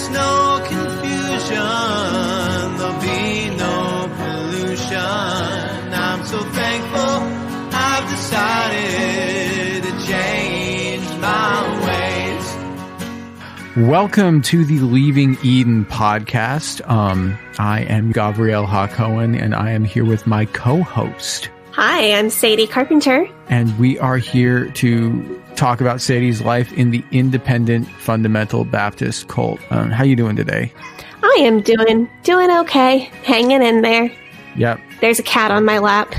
just no confusion, there'll be no pollution. I'm so thankful I've decided to change my ways. Welcome to the Leaving Eden podcast. I am Gavri'el Ha-Cohen, and I am here with my co-host. Hi, I'm Sadie Carpenter. And we are here to talk about Sadie's life in the Independent Fundamental Baptist cult. How you doing today? I am doing okay. Hanging in there. Yep. There's a cat on my lap.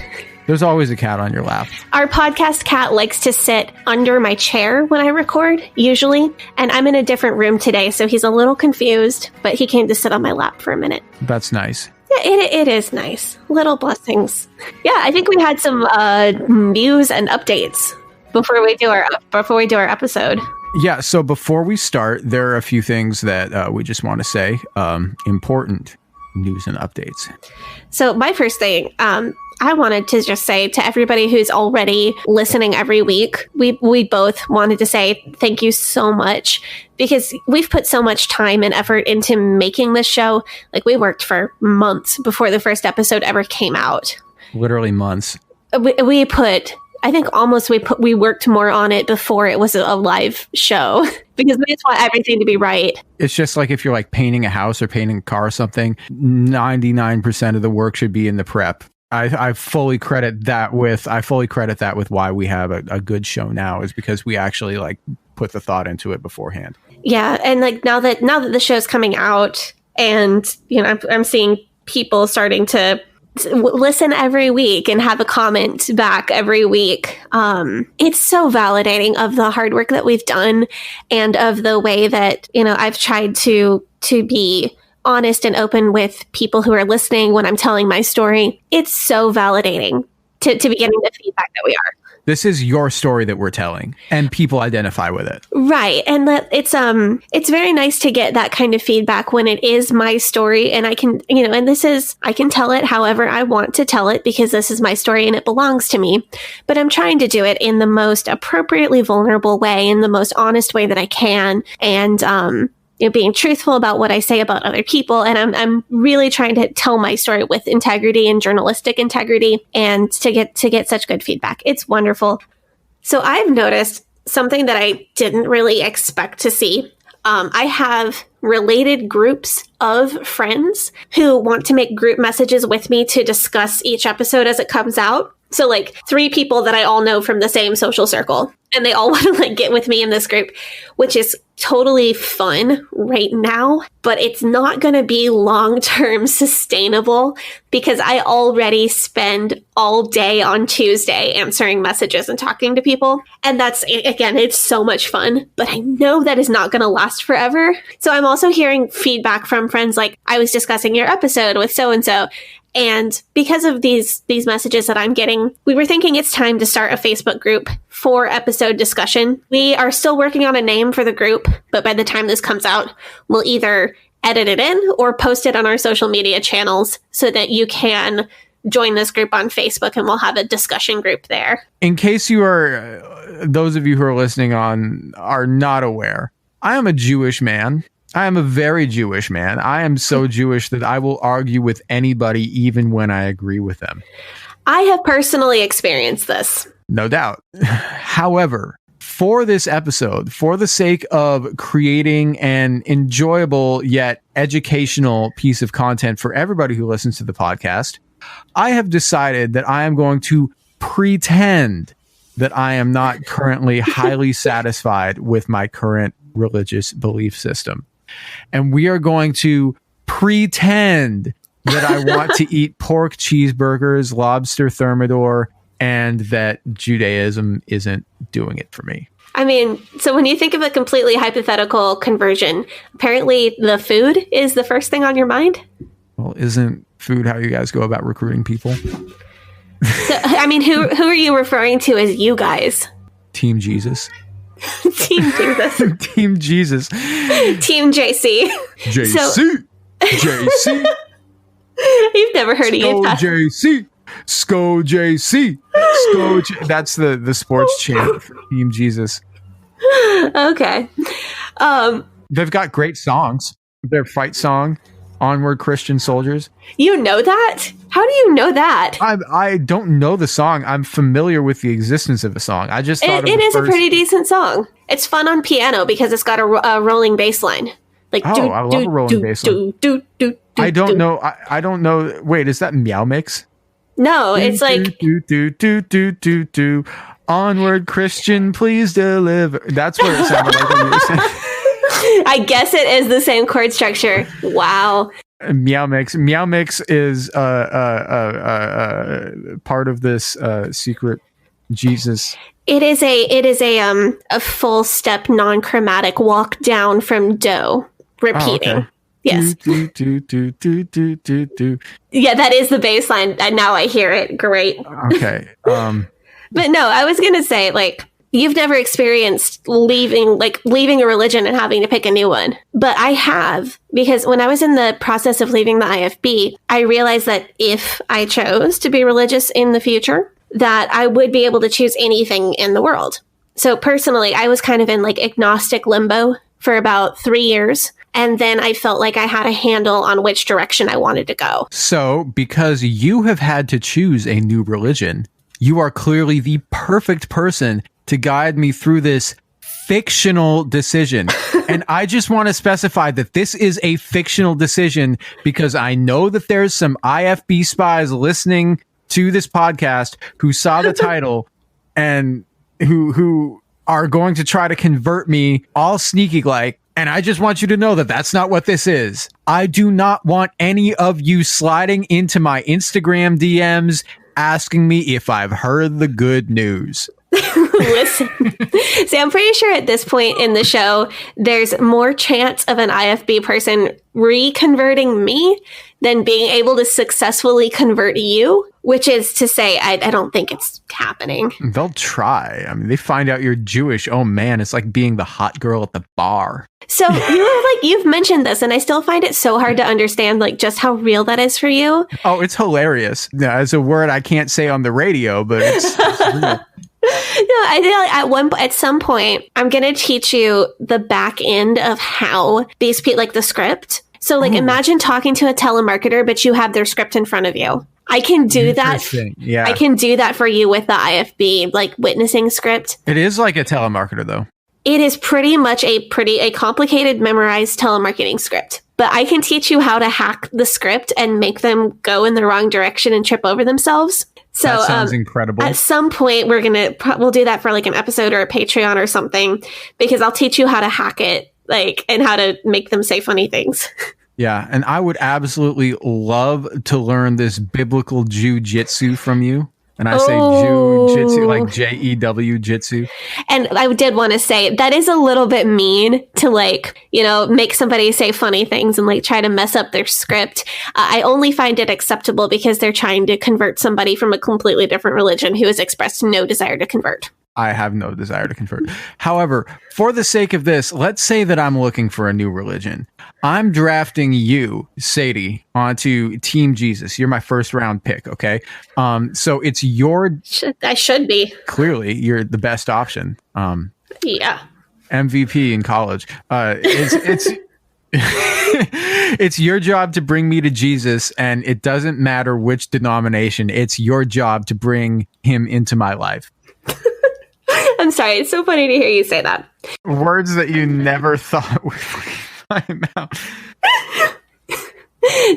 There's always a cat on your lap. Our podcast cat likes to sit under my chair when I record, usually. And I'm in a different room today, so he's a little confused, but he came to sit on my lap for a minute. That's nice. Yeah, it is nice. Little blessings. Yeah, I think we had some news and updates before we do our episode. Yeah, so before we start, there are a few things that we just want to say. Important news and updates. So my first thing, I wanted to just say to everybody who's already listening every week, we both wanted to say thank you so much, because we've put so much time and effort into making this show. Like, we worked for months before the first episode ever came out. Literally months. We worked more on it before it was a live show because we just want everything to be right. It's just like if you're like painting a house or painting a car or something, 99% of the work should be in the prep. I fully credit that with why we have a good show now, is because we actually like put the thought into it beforehand. Yeah, and like now that the show's coming out, and you know, I'm seeing people starting to listen every week and have a comment back every week. It's so validating of the hard work that we've done and of the way that, you know, I've tried to be honest and open with people who are listening when I'm telling my story. It's so validating to be getting the feedback that we are. This is your story that we're telling, and people identify with it. Right. And that it's very nice to get that kind of feedback when it is my story, and I can, you know, and I can tell it however I want to tell it because this is my story and it belongs to me. But I'm trying to do it in the most appropriately vulnerable way, in the most honest way that I can. And, you know, being truthful about what I say about other people. And I'm really trying to tell my story with integrity and journalistic integrity, and to get such good feedback. It's wonderful. So I've noticed something that I didn't really expect to see. I have related groups of friends who want to make group messages with me to discuss each episode as it comes out. So like 3 people that I all know from the same social circle, and they all want to like get with me in this group, which is totally fun right now, but it's not going to be long-term sustainable because I already spend all day on Tuesday answering messages and talking to people. And that's, again, it's so much fun, but I know that is not going to last forever. So I'm also hearing feedback from friends like, I was discussing your episode with so-and-so, and because of these messages that I'm getting, we were thinking it's time to start a Facebook group for episode discussion. We are still working on a name for the group, but by the time this comes out, we'll either edit it in or post it on our social media channels so that you can join this group on Facebook, and we'll have a discussion group there. In case you are, those of you who are listening are not aware, I am a Jewish man. I am a very Jewish man. I am so Jewish that I will argue with anybody, even when I agree with them. I have personally experienced this. No doubt. However, for this episode, for the sake of creating an enjoyable yet educational piece of content for everybody who listens to the podcast, I have decided that I am going to pretend that I am not currently highly satisfied with my current religious belief system. And we are going to pretend that I want to eat pork cheeseburgers, lobster thermidor, and that Judaism isn't doing it for me. I mean, so when you think of a completely hypothetical conversion, apparently the food is the first thing on your mind? Well, isn't food how you guys go about recruiting people? So, I mean, who are you referring to as you guys? Team Jesus. Team Jesus. Team Jesus. Team JC. JC. JC. You've never heard of Sko it. JC. Sko JC. That's the sports chant for Team Jesus. Okay. They've got great songs. their fight song, Onward Christian Soldiers. You know that? How do you know that? I don't know the song. I'm familiar with the existence of the song. I just thought it is a pretty decent song. It's fun on piano because it's got a rolling bass line. Like, I love a rolling bass line. I don't know. I don't know. Wait, is that Meow Mix? No, it's like Onward Christian, please deliver. That's what it sounded like when you were saying. I guess it is the same chord structure. Wow. Meow Mix is part of this secret Jesus. It is a full step non-chromatic walk down from do, repeating. Oh, okay. Yes. Do. Yeah, that is the bass line. And now I hear it. Great. Okay. But no, I was gonna say, like, you've never experienced leaving a religion and having to pick a new one. But I have, because when I was in the process of leaving the IFB, I realized that if I chose to be religious in the future, that I would be able to choose anything in the world. So personally, I was kind of in like agnostic limbo for about 3 years. And then I felt like I had a handle on which direction I wanted to go. So because you have had to choose a new religion, you are clearly the perfect person to guide me through this fictional decision. And I just want to specify that this is a fictional decision because I know that there's some IFB spies listening to this podcast who saw the title and who are going to try to convert me all sneaky like. And I just want you to know that that's not what this is. I do not want any of you sliding into my Instagram DMs asking me if I've heard the good news. Listen, see, I'm pretty sure at this point in the show, there's more chance of an IFB person reconverting me than being able to successfully convert you, which is to say, I don't think it's happening. They'll try. I mean, they find out you're Jewish. Oh man, it's like being the hot girl at the bar. So you've mentioned this, and I still find it so hard to understand, like, just how real that is for you. Oh, it's hilarious. Yeah, it's a word I can't say on the radio, but it's real. No, I feel like at some point, I'm going to teach you the back end of how these people, like the script. So, like, imagine talking to a telemarketer, but you have their script in front of you. I can do that. Yeah, I can do that for you with the IFB, like, witnessing script. It is like a telemarketer, though. It is pretty much a complicated, memorized telemarketing script. But I can teach you how to hack the script and make them go in the wrong direction and trip over themselves. So that sounds incredible. At some point, we'll do that for like an episode or a Patreon or something, because I'll teach you how to hack it, like, and how to make them say funny things. Yeah, and I would absolutely love to learn this biblical Jew-jitsu from you. And I say Jew-jitsu, like Jew jitsu. And I did want to say that is a little bit mean to, like, you know, make somebody say funny things and like try to mess up their script. I only find it acceptable because they're trying to convert somebody from a completely different religion who has expressed no desire to convert. I have no desire to convert. However, for the sake of this, let's say that I'm looking for a new religion. I'm drafting you, Sadie, onto Team Jesus. You're my first round pick, okay? So it's your... I should be. Clearly, you're the best option. Yeah. MVP in college. It's it's your job to bring me to Jesus, and it doesn't matter which denomination. It's your job to bring him into my life. I'm sorry. It's so funny to hear you say that. Words that you never thought would find out.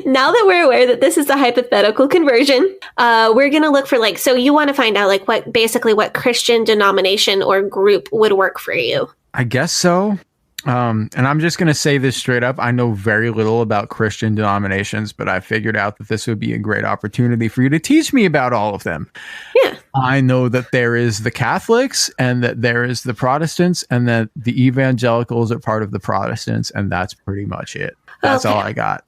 Now that we're aware that this is a hypothetical conversion, we're going to look for, like, so you want to find out, like, what Christian denomination or group would work for you. I guess so. And I'm just going to say this straight up. I know very little about Christian denominations, but I figured out that this would be a great opportunity for you to teach me about all of them. Yeah. I know that there is the Catholics and that there is the Protestants and that the evangelicals are part of the Protestants. And that's pretty much it. That's all I got.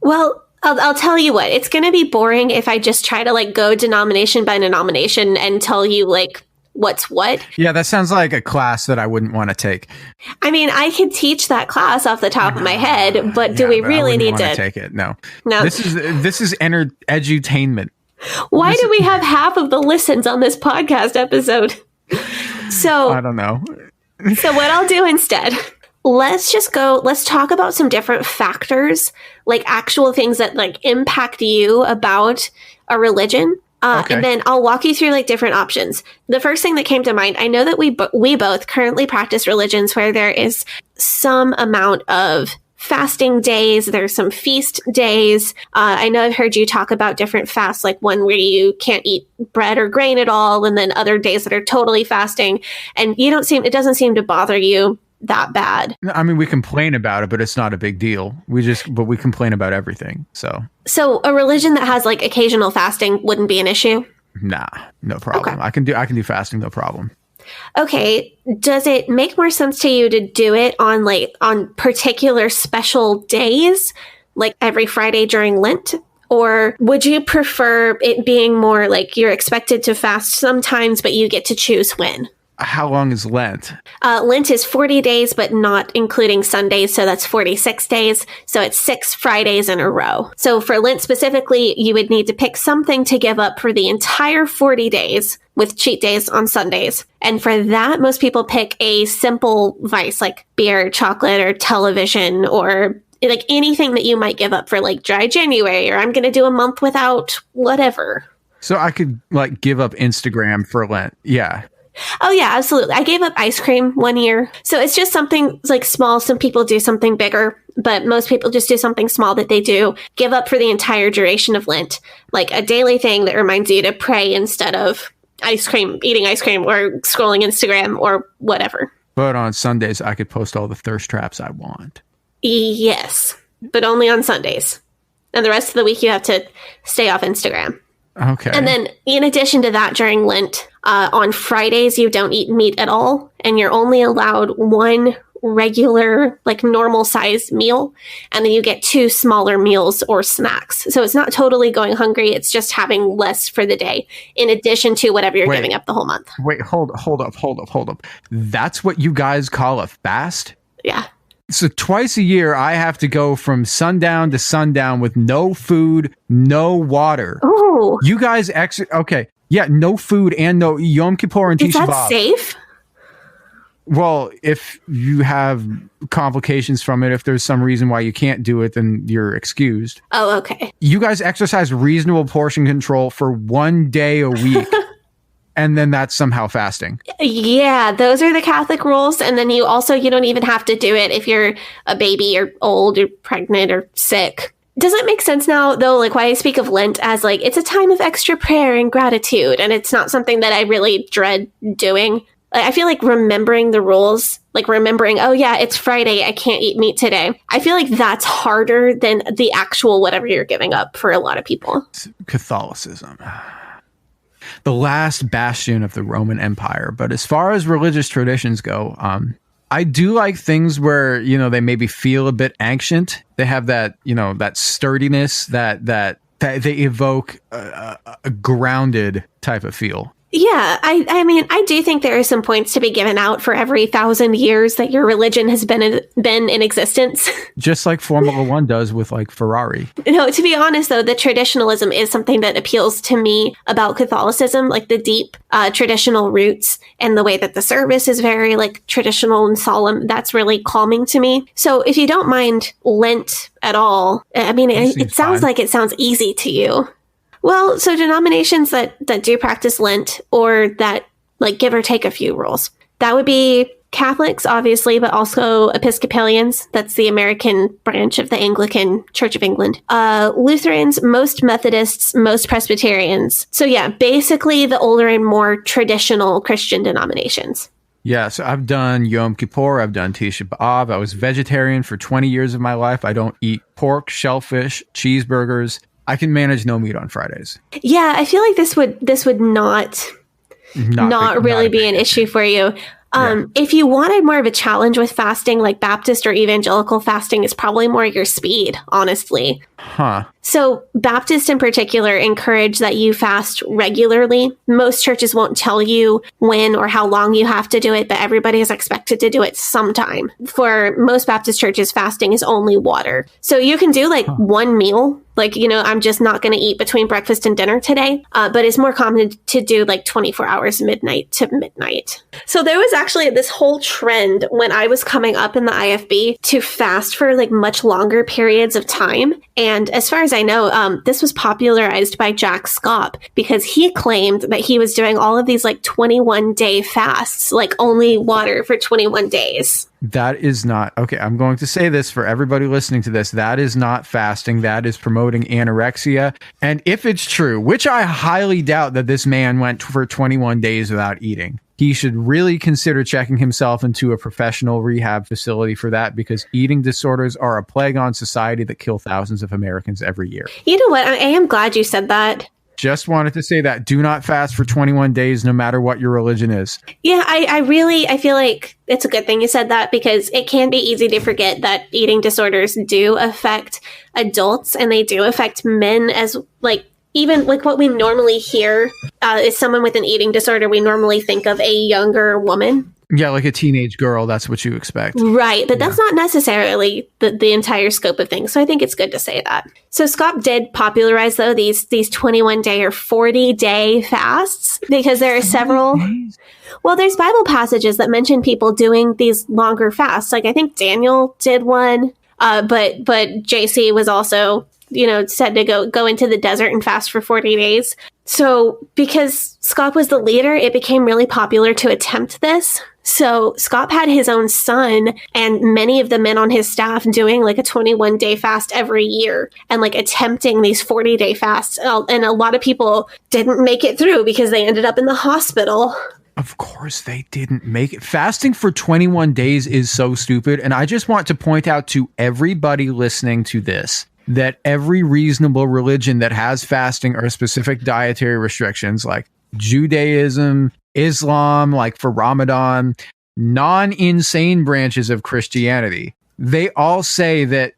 Well, I'll tell you what, it's going to be boring if I just try to, like, go denomination by denomination and tell you, like, what's what. Yeah, that sounds like a class that I wouldn't want to take. I mean, I could teach that class off the top of my head, but do we really need to take it? No. This is edutainment. Why do we have half of the listens on this podcast episode? So I don't know. So what I'll do instead, let's talk about some different factors, like actual things that like impact you about a religion. Okay. And then I'll walk you through like different options. The first thing that came to mind, I know that we both currently practice religions where there is some amount of fasting days. There's some feast days. I know I've heard you talk about different fasts, like one where you can't eat bread or grain at all, and then other days that are totally fasting. And it doesn't seem to bother you that bad. I mean, we complain about it, but it's not a big deal. But we complain about everything. So a religion that has like occasional fasting wouldn't be an issue? Nah, no problem. Okay. I can do fasting, no problem. Okay. Does it make more sense to you to do it on particular special days, like every Friday during Lent? Or would you prefer it being more like you're expected to fast sometimes, but you get to choose when? How long is Lent? Lent is 40 days, but not including Sundays. So that's 46 days. So it's 6 Fridays in a row. So for Lent specifically, you would need to pick something to give up for the entire 40 days with cheat days on Sundays. And for that, most people pick a simple vice like beer, chocolate, or television, or like anything that you might give up for like dry January, or I'm going to do a month without whatever. So I could like give up Instagram for Lent. Yeah. Oh, yeah, absolutely. I gave up ice cream one year. So it's just something like small. Some people do something bigger, but most people just do something small that they do give up for the entire duration of Lent, like a daily thing that reminds you to pray instead of eating ice cream or scrolling Instagram or whatever. But on Sundays, I could post all the thirst traps I want. Yes, but only on Sundays. And the rest of the week, you have to stay off Instagram. Okay. And then in addition to that, during Lent, on Fridays, you don't eat meat at all. And you're only allowed one regular, like normal size meal. And then you get 2 smaller meals or snacks. So it's not totally going hungry. It's just having less for the day in addition to whatever you're giving up the whole month. Wait, hold up. That's what you guys call a fast? Yeah. So twice a year, I have to go from sundown to sundown with no food, no water. Ooh. You guys okay. Yeah, no food and no Yom Kippur and Tisha B'Av. Is that safe? Well, if you have complications from it, if there's some reason why you can't do it, then you're excused. Oh, okay. You guys exercise reasonable portion control for 1 day a week. And then that's somehow fasting. Yeah, those are the Catholic rules. And then you don't even have to do it if you're a baby or old or pregnant or sick. Does it make sense now, though, like why I speak of Lent as like it's a time of extra prayer and gratitude, and it's not something that I really dread doing? I feel like remembering the rules, like remembering, oh yeah, it's Friday, I can't eat meat today. I feel like that's harder than the actual whatever you're giving up for a lot of people. Catholicism. The last bastion of the Roman Empire. But as far as religious traditions go, I do like things where, they maybe feel a bit ancient. They have that, that sturdiness that they evoke a grounded type of feel. Yeah, I mean, I do think there are some points to be given out for every 1,000 years that your religion has been in existence. Just like Formula One does with like Ferrari. No, to be honest, though, the traditionalism is something that appeals to me about Catholicism, like the deep traditional roots and the way that the service is very like traditional and solemn. That's really calming to me. So if you don't mind Lent at all, I mean, it sounds like it sounds easy to you. Well, so denominations that do practice Lent or that like give or take a few rules, that would be Catholics, obviously, but also Episcopalians. That's the American branch of the Anglican Church of England. Lutherans, most Methodists, most Presbyterians. So yeah, basically the older and more traditional Christian denominations. Yeah, so I've done Yom Kippur, I've done Tisha B'Av. I was vegetarian for 20 years of my life. I don't eat pork, shellfish, cheeseburgers. I can manage no meat on Fridays. Yeah, I feel like this would not really be an issue for you. If you wanted more of a challenge with fasting, like Baptist or evangelical fasting is probably more your speed, honestly. Huh. So Baptists in particular encourage that you fast regularly. Most churches won't tell you when or how long you have to do it, but everybody is expected to do it sometime. For most Baptist churches, fasting is only water. So you can do like one meal. Like, I'm just not going to eat between breakfast and dinner today. But it's more common to do like 24 hours, midnight to midnight. So there was actually this whole trend when I was coming up in the IFB to fast for like much longer periods of time. And as far as I know, this was popularized by Jack Scott because he claimed that he was doing all of these like 21-day fasts, like only water for 21 days. That is not, okay, I'm going to say this for everybody listening to this. That is not fasting. That is promoting anorexia. And if it's true, which I highly doubt that this man went for 21 days without eating, he should really consider checking himself into a professional rehab facility for that, because eating disorders are a plague on society that kill thousands of Americans every year. You know what? I am glad you said that. Just wanted to say that. Do not fast for 21 days, no matter what your religion is. Yeah, I feel like it's a good thing you said that, because it can be easy to forget that eating disorders do affect adults, and they do affect men as like, even like what we normally hear is someone with an eating disorder. We normally think of a younger woman. Yeah, like a teenage girl. That's what you expect. Right. But that's not necessarily the entire scope of things. So I think it's good to say that. So Scott did popularize, though, these 21-day or 40-day fasts, because there are several. Well, there's Bible passages that mention people doing these longer fasts. Like I think Daniel did one, but JC was also, said to go into the desert and fast for 40 days. So because Scott was the leader, it became really popular to attempt this. So Scott had his own son and many of the men on his staff doing like a 21-day fast every year and like attempting these 40-day fasts. And a lot of people didn't make it through because they ended up in the hospital. Of course they didn't make it. Fasting for 21 days is so stupid. And I just want to point out to everybody listening to this that every reasonable religion that has fasting or specific dietary restrictions, like Judaism, Islam, like for Ramadan, non-insane branches of Christianity, they all say that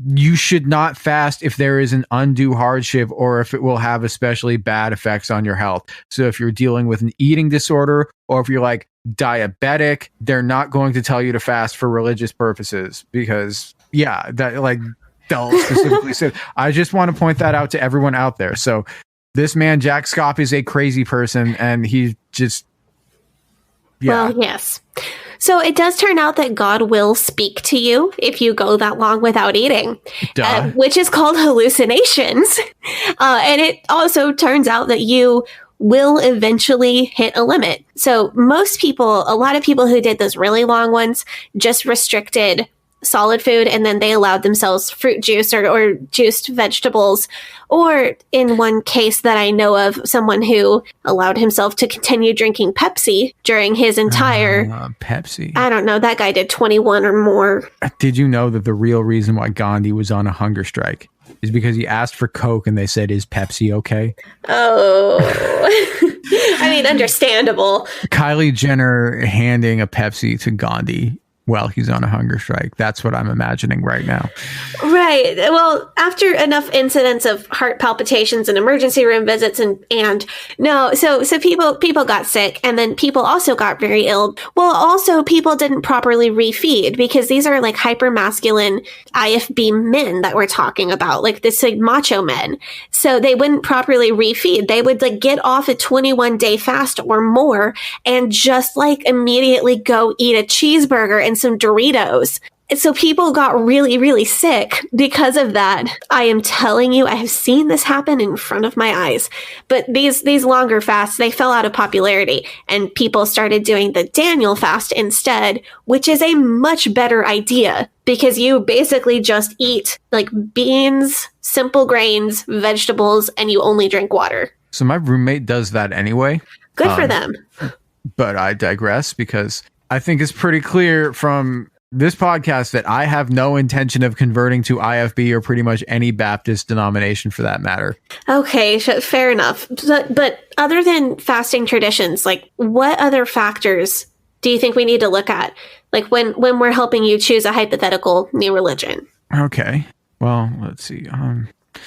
you should not fast if there is an undue hardship or if it will have especially bad effects on your health. So if you're dealing with an eating disorder or if you're like diabetic, they're not going to tell you to fast for religious purposes because, yeah, that like they'll specifically say. I just want to point that out to everyone out there. So this man, Jack Scott, is a crazy person, and he just, yeah. Well, yes. So it does turn out that God will speak to you if you go that long without eating, which is called hallucinations. And it also turns out that you will eventually hit a limit. So a lot of people who did those really long ones just restricted solid food, and then they allowed themselves fruit juice or juiced vegetables, or in one case that I know of, someone who allowed himself to continue drinking Pepsi during his entire Pepsi. I don't know, that guy did 21 or more. Did you know that the real reason why Gandhi was on a hunger strike is because he asked for Coke and they said, "Is Pepsi okay?" Oh. I mean, understandable. Kylie Jenner handing a Pepsi to Gandhi while he's on a hunger strike. That's what I'm imagining right now. Right. Well, after enough incidents of heart palpitations and emergency room visits so people got sick, and then people also got very ill. Well, also people didn't properly refeed, because these are like hyper masculine IFB men that we're talking about, like this like macho men. So they wouldn't properly refeed. They would like get off a 21-day fast or more and just like immediately go eat a cheeseburger and some Doritos. So people got really, really sick because of that. I am telling you, I have seen this happen in front of my eyes. But these longer fasts, they fell out of popularity, and people started doing the Daniel fast instead, which is a much better idea, because you basically just eat like beans, simple grains, vegetables, and you only drink water. So my roommate does that anyway. Good for them. But I digress, because I think it's pretty clear from this podcast that I have no intention of converting to IFB or pretty much any Baptist denomination for that matter. Okay, fair enough. But other than fasting traditions, like what other factors do you think we need to look at? Like when we're helping you choose a hypothetical new religion? Okay. Well, let's see.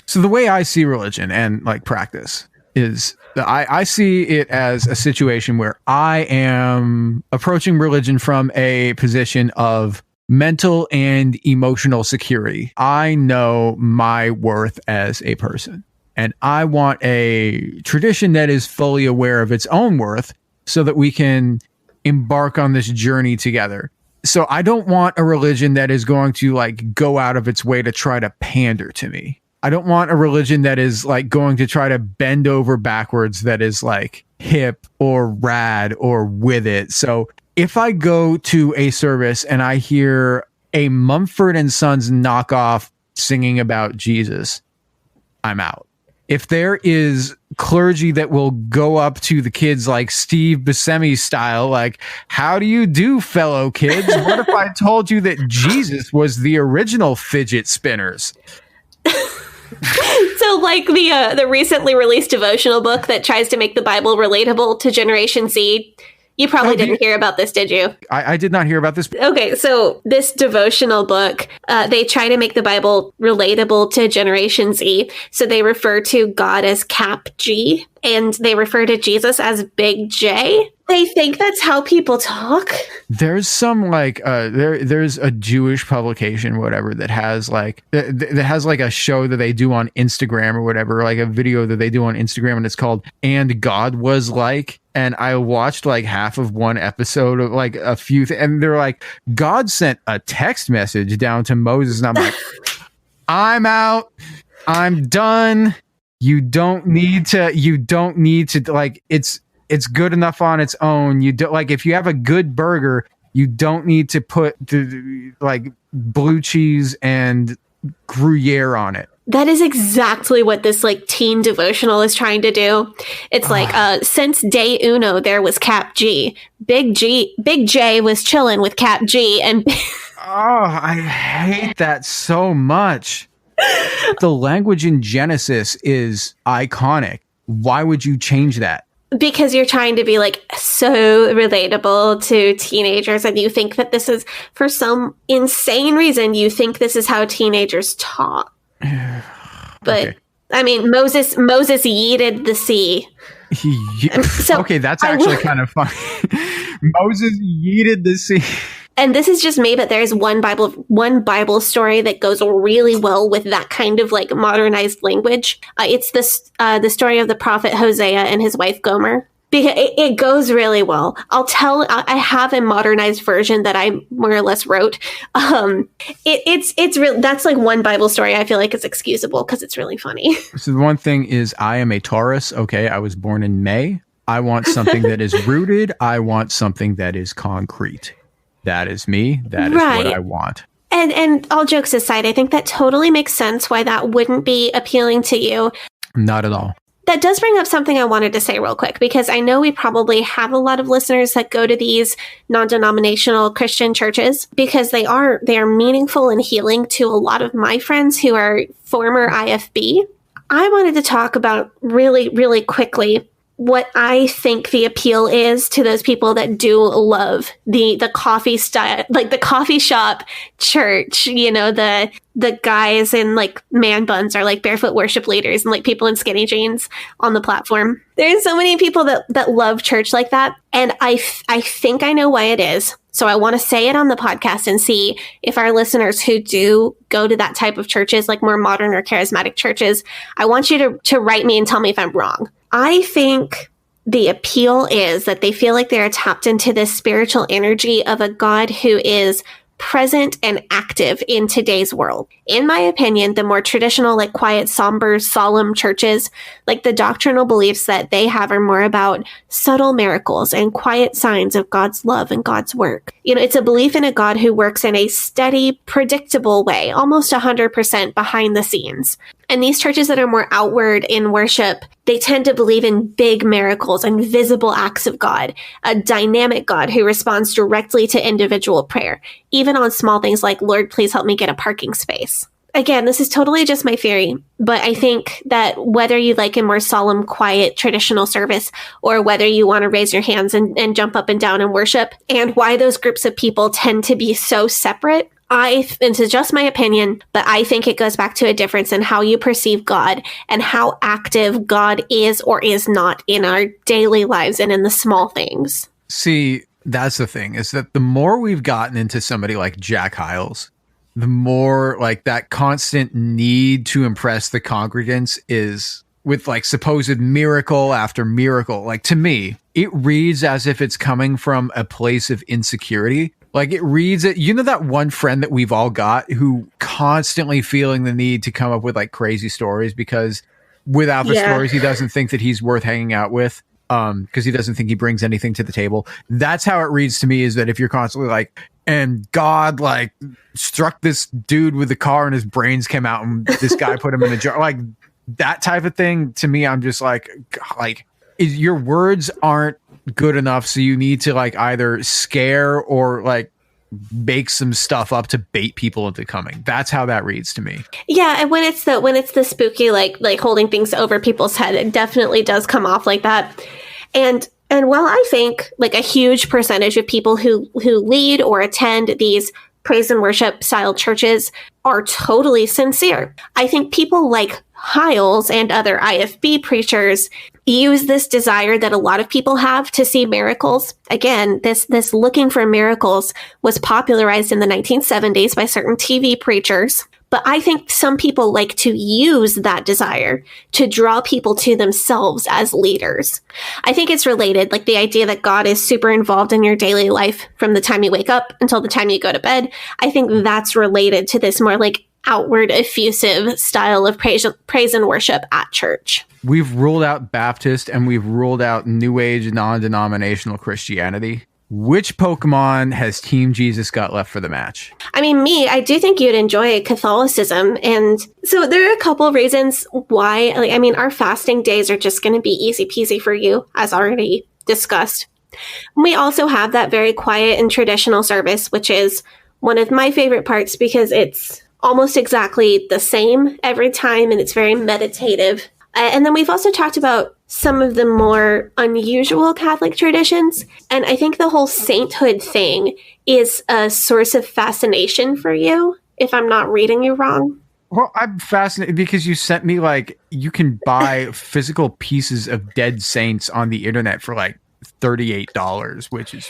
So the way I see religion and like practice is that I see it as a situation where I am approaching religion from a position of mental and emotional security. I know my worth as a person, and I want a tradition that is fully aware of its own worth so that we can embark on this journey together. So I don't want a religion that is going to like go out of its way to try to pander to me. I don't want a religion that is like going to try to bend over backwards, that is like hip or rad or with it. So if I go to a service and I hear a Mumford and Sons knockoff singing about Jesus, I'm out. If there is clergy that will go up to the kids like Steve Buscemi style, like, how do you do, fellow kids? What if I told you that Jesus was the original fidget spinners? So like the recently released devotional book that tries to make the Bible relatable to Generation Z. You probably didn't hear about this, did you? I did not hear about this. Okay, so this devotional book, they try to make the Bible relatable to Generation Z. So they refer to God as Cap G, and they refer to Jesus as Big J. They think that's how people talk. There's some like there's a Jewish publication, whatever, that has like that has like a show that they do on Instagram or whatever, like a video that they do on Instagram, and it's called "And God Was Like." And I watched like half of one episode of like a few, and they're like, God sent a text message down to Moses, and I'm like, I'm out, I'm done. You don't need to like it's good enough on its own. You don't like if you have a good burger, you don't need to put like blue cheese and Gruyere on it. That is exactly what this like teen devotional is trying to do. It's like since day uno there was Cap G. Big J was chilling with Cap G, and I hate that so much. The language in Genesis is iconic. Why would you change that? Because you're trying to be like so relatable to teenagers, and you think that this is, for some insane reason, you think this is how teenagers talk. But okay. I mean, Moses yeeted the sea. So okay, that's actually kind of funny. Moses yeeted the sea. And this is just me, but there's one Bible story that goes really well with that kind of like modernized language. It's the story of the prophet Hosea and his wife Gomer. Because it goes really well. I have a modernized version that I more or less wrote. It's real. That's like one Bible story I feel like is excusable because it's really funny. So the one thing is, I am a Taurus. Okay, I was born in May. I want something that is rooted. I want something that is concrete. That is me. That is what I want. And all jokes aside, I think that totally makes sense why that wouldn't be appealing to you. Not at all. That does bring up something I wanted to say real quick, because I know we probably have a lot of listeners that go to these non-denominational Christian churches because they are meaningful and healing to a lot of my friends who are former IFB. I wanted to talk about really, really quickly what I think the appeal is to those people that do love the coffee style, like the coffee shop church, you know, the guys in like man buns are like barefoot worship leaders and like people in skinny jeans on the platform. There's so many people that love church like that. And I think I know why it is. So I want to say it on the podcast and see if our listeners who do go to that type of churches, like more modern or charismatic churches, I want you to write me and tell me if I'm wrong. I think the appeal is that they feel like they're tapped into this spiritual energy of a God who is present and active in today's world. In my opinion, the more traditional, like quiet, somber, solemn churches, like the doctrinal beliefs that they have are more about subtle miracles and quiet signs of God's love and God's work. You know, it's a belief in a God who works in a steady, predictable way, almost 100% behind the scenes. And these churches that are more outward in worship, they tend to believe in big miracles and visible acts of God, a dynamic God who responds directly to individual prayer, even on small things like, Lord, please help me get a parking space. Again, this is totally just my theory, but I think that whether you like a more solemn, quiet, traditional service, or whether you want to raise your hands and jump up and down and worship, and why those groups of people tend to be so separate and this is just my opinion, but I think it goes back to a difference in how you perceive God and how active God is or is not in our daily lives and in the small things. See, that's the thing, is that the more we've gotten into somebody like Jack Hyles, the more like that constant need to impress the congregants is with like supposed miracle after miracle. Like, to me, it reads as if it's coming from a place of insecurity. Like, it reads it, you know, that one friend that we've all got who constantly feeling the need to come up with like crazy stories because without the stories, he doesn't think that he's worth hanging out with. Because he doesn't think he brings anything to the table. That's how it reads to me, is that if you're constantly like, and God like struck this dude with the car and his brains came out and this guy put him in a jar, like that type of thing, to me, I'm just like your words aren't good enough, so you need to like either scare or like make some stuff up to bait people into coming. That's how that reads to me. Yeah, and when it's the spooky like holding things over people's head, it definitely does come off like that. And while I think like a huge percentage of people who lead or attend these praise and worship style churches are totally sincere, I think people like Hyles and other IFB preachers use this desire that a lot of people have to see miracles. Again, this looking for miracles was popularized in the 1970s by certain TV preachers. But I think some people like to use that desire to draw people to themselves as leaders. I think it's related, like the idea that God is super involved in your daily life from the time you wake up until the time you go to bed. I think that's related to this more like outward effusive style of praise and worship at church. We've ruled out Baptist and we've ruled out New Age non-denominational Christianity. Which Pokemon has Team Jesus got left for the match? I mean, I do think you'd enjoy Catholicism. And so there are a couple of reasons why. Like, I mean, our fasting days are just going to be easy peasy for you, as already discussed. We also have that very quiet and traditional service, which is one of my favorite parts because it's almost exactly the same every time and it's very meditative. And then we've also talked about some of the more unusual Catholic traditions. And I think the whole sainthood thing is a source of fascination for you, if I'm not reading you wrong. Well, I'm fascinated because you sent me like, you can buy physical pieces of dead saints on the internet for like $38, which is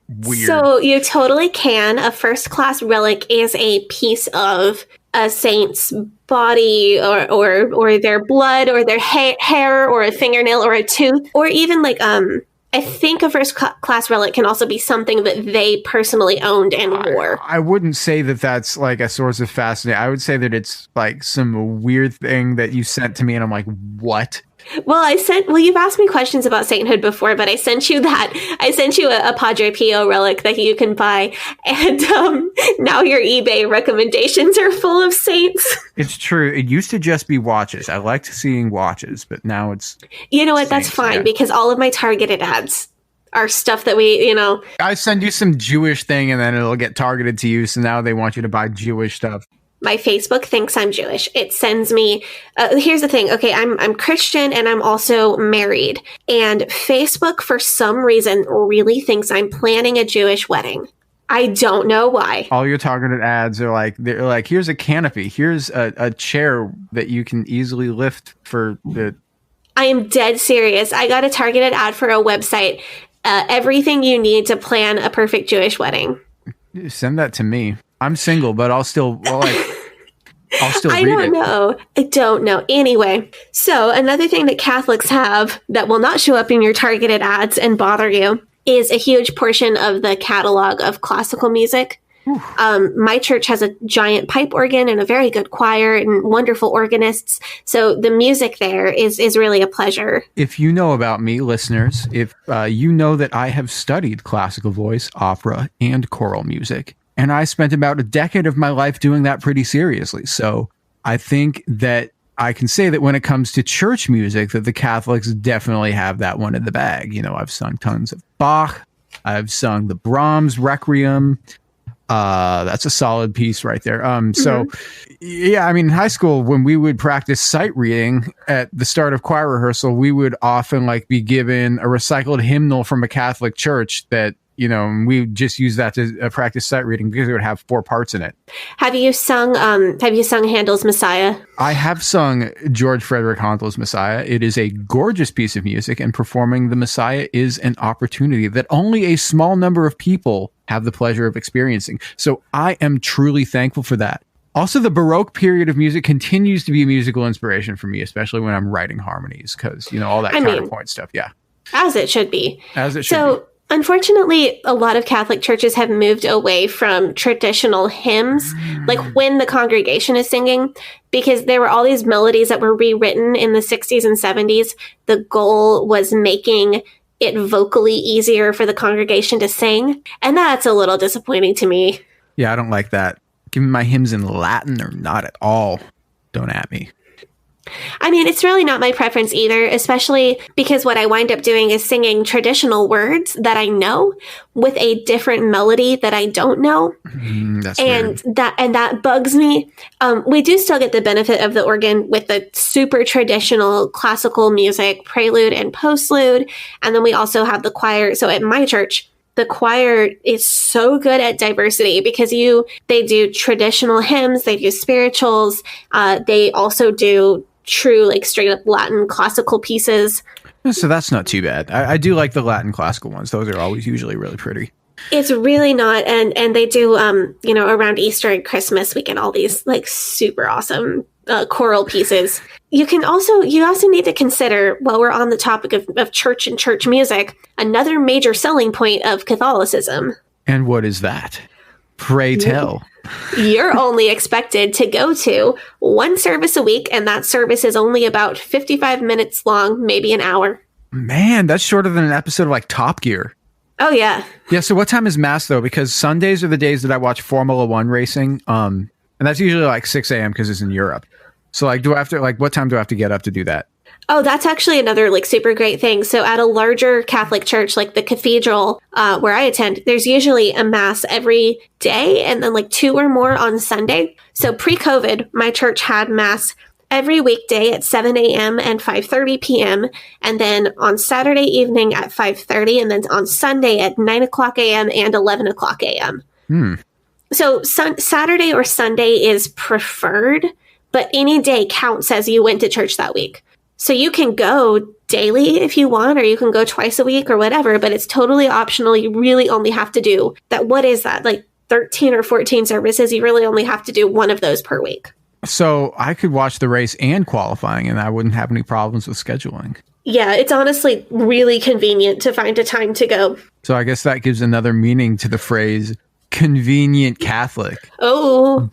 weird. So you totally can. A first class relic is a piece of a saint's body or their blood or their hair or a fingernail or a tooth, or even like I think a first class relic can also be something that they personally owned and wore. I wouldn't say that that's like a source of fascination. I would say that it's like some weird thing that you sent to me and I'm like, what? Well, you've asked me questions about sainthood before, but I sent you a Padre Pio relic that you can buy. And now your eBay recommendations are full of saints. It's true. It used to just be watches. I liked seeing watches, but now it's... You know what? That's fine, because all of my targeted ads are stuff that I send you some Jewish thing and then it'll get targeted to you. So now they want you to buy Jewish stuff. My Facebook thinks I'm Jewish. It sends me, here's the thing. Okay, I'm Christian and I'm also married. And Facebook, for some reason, really thinks I'm planning a Jewish wedding. I don't know why. All your targeted ads are like, they're like, here's a canopy. Here's a chair that you can easily lift for the... I am dead serious. I got a targeted ad for a website. Everything you need to plan a perfect Jewish wedding. Send that to me. I'm single, but I'll still read it. I don't know. Anyway, so another thing that Catholics have that will not show up in your targeted ads and bother you is a huge portion of the catalog of classical music. My church has a giant pipe organ and a very good choir and wonderful organists. So the music there is really a pleasure. If you know about me, listeners, if you know that I have studied classical voice, opera, and choral music. And I spent about a decade of my life doing that pretty seriously. So I think that I can say that when it comes to church music, that the Catholics definitely have that one in the bag. You know, I've sung tons of Bach. I've sung the Brahms Requiem. That's a solid piece right there. So yeah, I mean, in high school, when we would practice sight reading at the start of choir rehearsal, we would often like be given a recycled hymnal from a Catholic church that and we just use that to practice sight reading because it would have 4 parts in it. Have you sung Handel's Messiah? I have sung George Frederick Handel's Messiah. It is a gorgeous piece of music, and performing the Messiah is an opportunity that only a small number of people have the pleasure of experiencing. So I am truly thankful for that. Also, the Baroque period of music continues to be a musical inspiration for me, especially when I'm writing harmonies, because, all that counterpoint stuff. Yeah. As it should be. As it should be. Unfortunately, a lot of Catholic churches have moved away from traditional hymns, like when the congregation is singing, because there were all these melodies that were rewritten in the 60s and 70s. The goal was making it vocally easier for the congregation to sing. And that's a little disappointing to me. Yeah, I don't like that. Give me my hymns in Latin or not at all. Don't at me. I mean, it's really not my preference either, especially because what I wind up doing is singing traditional words that I know with a different melody that I don't know. That's and weird. that bugs me. We do still get the benefit of the organ with the super traditional classical music, prelude and postlude. And then we also have the choir. So at my church, the choir is so good at diversity because they do traditional hymns, they do spirituals, they also do true, like straight up Latin classical pieces. So that's not too bad. I do like the Latin classical ones. Those are always usually really pretty. It's really not. And they do, around Easter and Christmas, we get all these like super awesome choral pieces. You also need to consider, while we're on the topic of church and church music, another major selling point of Catholicism. And what is that? Pray tell. You're only expected to go to one service a week, and that service is only about 55 minutes long, maybe an hour. Man, that's shorter than an episode of like Top Gear. Oh, yeah. Yeah, so what time is Mass, though? Because Sundays are the days that I watch Formula One racing, and that's usually like 6 a.m. because it's in Europe. So, like, what time do I have to get up to do that? Oh, that's actually another like super great thing. So at a larger Catholic church, like the cathedral where I attend, there's usually a Mass every day and then like 2 or more on Sunday. So pre-COVID, my church had Mass every weekday at 7 a.m. and 5:30 p.m. And then on Saturday evening at 5:30, and then on Sunday at 9 o'clock a.m. and 11 o'clock a.m. So Saturday or Sunday is preferred, but any day counts as you went to church that week. So you can go daily if you want, or you can go twice a week or whatever, but it's totally optional. You really only have to do that. What is that? Like 13 or 14 services. You really only have to do one of those per week. So I could watch the race and qualifying, and I wouldn't have any problems with scheduling. Yeah, it's honestly really convenient to find a time to go. So I guess that gives another meaning to the phrase convenient Catholic. Oh.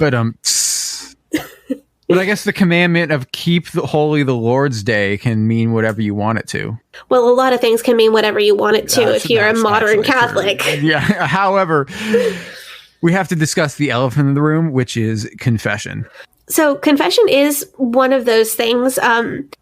But I guess the commandment of keep holy the Lord's Day can mean whatever you want it to. Well, a lot of things can mean whatever you want it to if you're a modern Catholic. Yeah. However, we have to discuss the elephant in the room, which is confession. So confession is one of those things.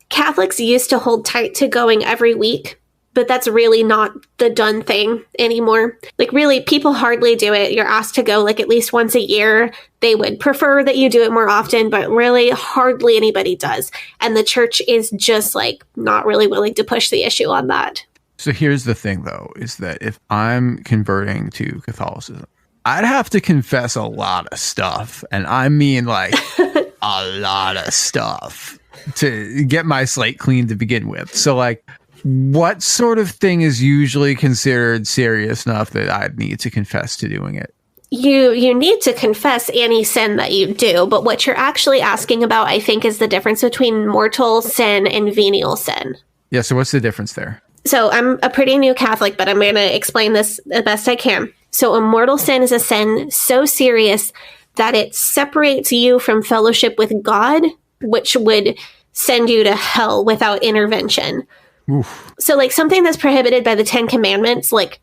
Catholics used to hold tight to going every week, but that's really not the done thing anymore. Like really, people hardly do it. You're asked to go like at least once a year. They would prefer that you do it more often, but really hardly anybody does. And the church is just like not really willing to push the issue on that. So here's the thing though, is that if I'm converting to Catholicism, I'd have to confess a lot of stuff. And I mean like a lot of stuff to get my slate clean to begin with. So like, what sort of thing is usually considered serious enough that I'd need to confess to doing it? You need to confess any sin that you do, but what you're actually asking about, I think, is the difference between mortal sin and venial sin. Yeah, so what's the difference there? So I'm a pretty new Catholic, but I'm going to explain this the best I can. So a mortal sin is a sin so serious that it separates you from fellowship with God, which would send you to hell without intervention. Oof. So like something that's prohibited by the 10 Commandments, like,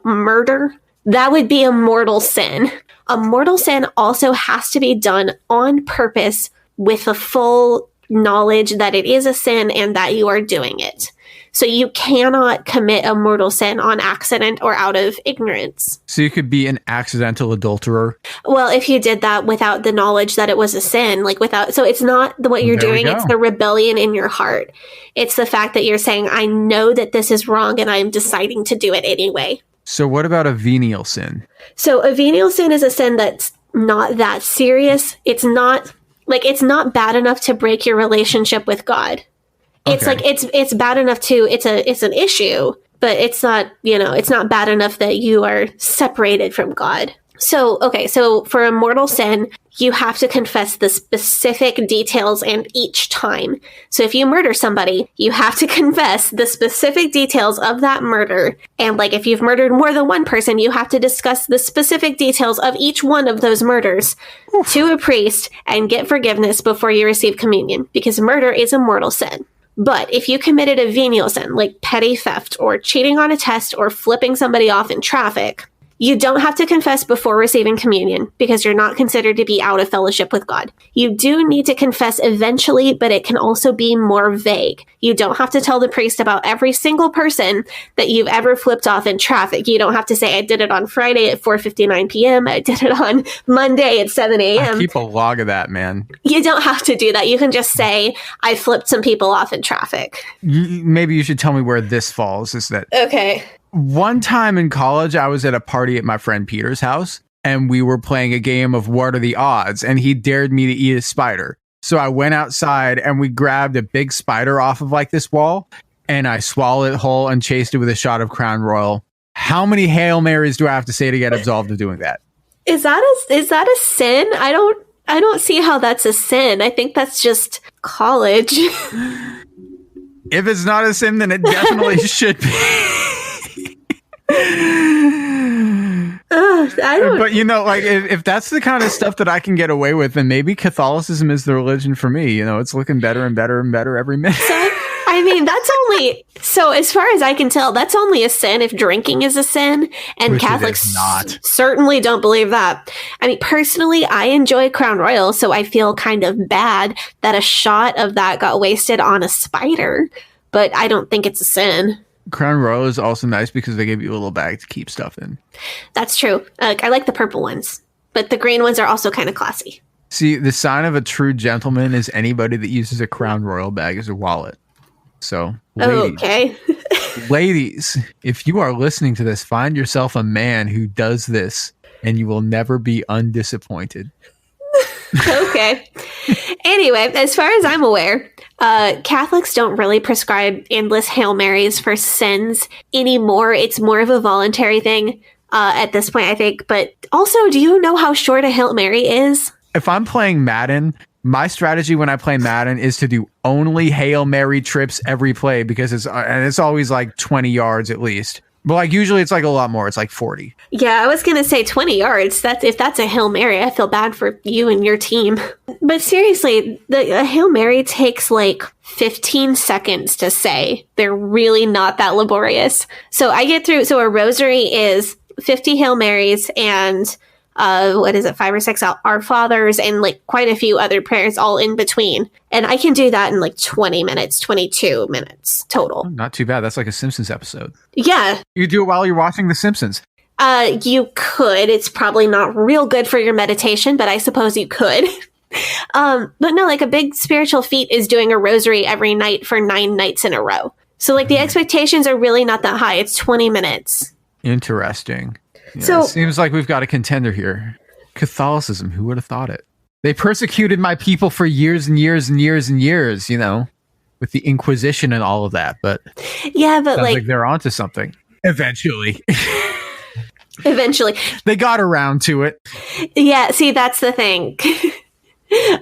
murder, that would be a mortal sin. A mortal sin also has to be done on purpose with the full knowledge that it is a sin and that you are doing it. So you cannot commit a mortal sin on accident or out of ignorance. So you could be an accidental adulterer. Well, if you did that without the knowledge that it was a sin, so it's not what you're doing, it's the rebellion in your heart. It's the fact that you're saying, I know that this is wrong and I'm deciding to do it anyway. So what about a venial sin? So a venial sin is a sin that's not that serious. It's not bad enough to break your relationship with God. It's Okay. like it's bad enough to it's an issue, but it's not, it's not bad enough that you are separated from God. So for a mortal sin, you have to confess the specific details and each time. So if you murder somebody, you have to confess the specific details of that murder. And like if you've murdered more than one person, you have to discuss the specific details of each one of those murders to a priest and get forgiveness before you receive communion, because murder is a mortal sin. But if you committed a venial sin, like petty theft or cheating on a test or flipping somebody off in traffic, you don't have to confess before receiving communion because you're not considered to be out of fellowship with God. You do need to confess eventually, but it can also be more vague. You don't have to tell the priest about every single person that you've ever flipped off in traffic. You don't have to say, I did it on Friday at 4:59 p.m. I did it on Monday at 7 a.m. I keep a log of that, man. You don't have to do that. You can just say, I flipped some people off in traffic. Maybe you should tell me where this falls. Is that Okay. one time in college, I was at a party at my friend Peter's house, and we were playing a game of what are the odds, and he dared me to eat a spider. So I went outside and we grabbed a big spider off of like this wall, and I swallowed it whole and chased it with a shot of Crown Royal. How many Hail Marys do I have to say to get absolved of doing that? Is that a sin? I don't see how that's a sin. I think that's just college. If it's not a sin, then it definitely should be. I don't. But like if that's the kind of stuff that I can get away with, then maybe Catholicism is the religion for me. It's looking better and better and better every minute. I mean, that's only, so as far as I can tell, that's only a sin if drinking is a sin, and Which it Catholics is not. certainly don't believe that. I mean, personally, I enjoy Crown Royal, so I feel kind of bad that a shot of that got wasted on a spider, but I don't think it's a sin. Crown Royal is also nice because they give you a little bag to keep stuff in. That's true. I like the purple ones, but the green ones are also kind of classy. See, the sign of a true gentleman is anybody that uses a Crown Royal bag as a wallet. So, ladies, Okay. ladies, if you are listening to this, find yourself a man who does this, and you will never be undisappointed. Okay. Anyway, as far as I'm aware, Catholics don't really prescribe endless Hail Marys for sins anymore. It's more of a voluntary thing at this point, I think. But also, do you know how short a Hail Mary is? If I'm playing Madden, my strategy when I play Madden is to do only Hail Mary trips every play because it's always like 20 yards at least. But like usually it's like a lot more. It's like 40. Yeah, I was going to say 20 yards. If that's a Hail Mary, I feel bad for you and your team. But seriously, a Hail Mary takes like 15 seconds to say. They're really not that laborious. So a rosary is 50 Hail Marys and 5 or 6 Our Fathers and like quite a few other prayers all in between. And I can do that in like 20 minutes, 22 minutes total. Not too bad. That's like a Simpsons episode. Yeah. You do it while you're watching The Simpsons. You could. It's probably not real good for your meditation, but I suppose you could. But no, like a big spiritual feat is doing a rosary every night for 9 nights in a row. So like the expectations are really not that high. It's 20 minutes. Interesting. Yeah, So- it seems like we've got a contender here. Catholicism. Who would have thought it? They persecuted my people for years and years and years and years, with the Inquisition and all of that. But Yeah, but sounds like like they're onto something. Eventually. eventually. They got around to it. Yeah, see, that's the thing.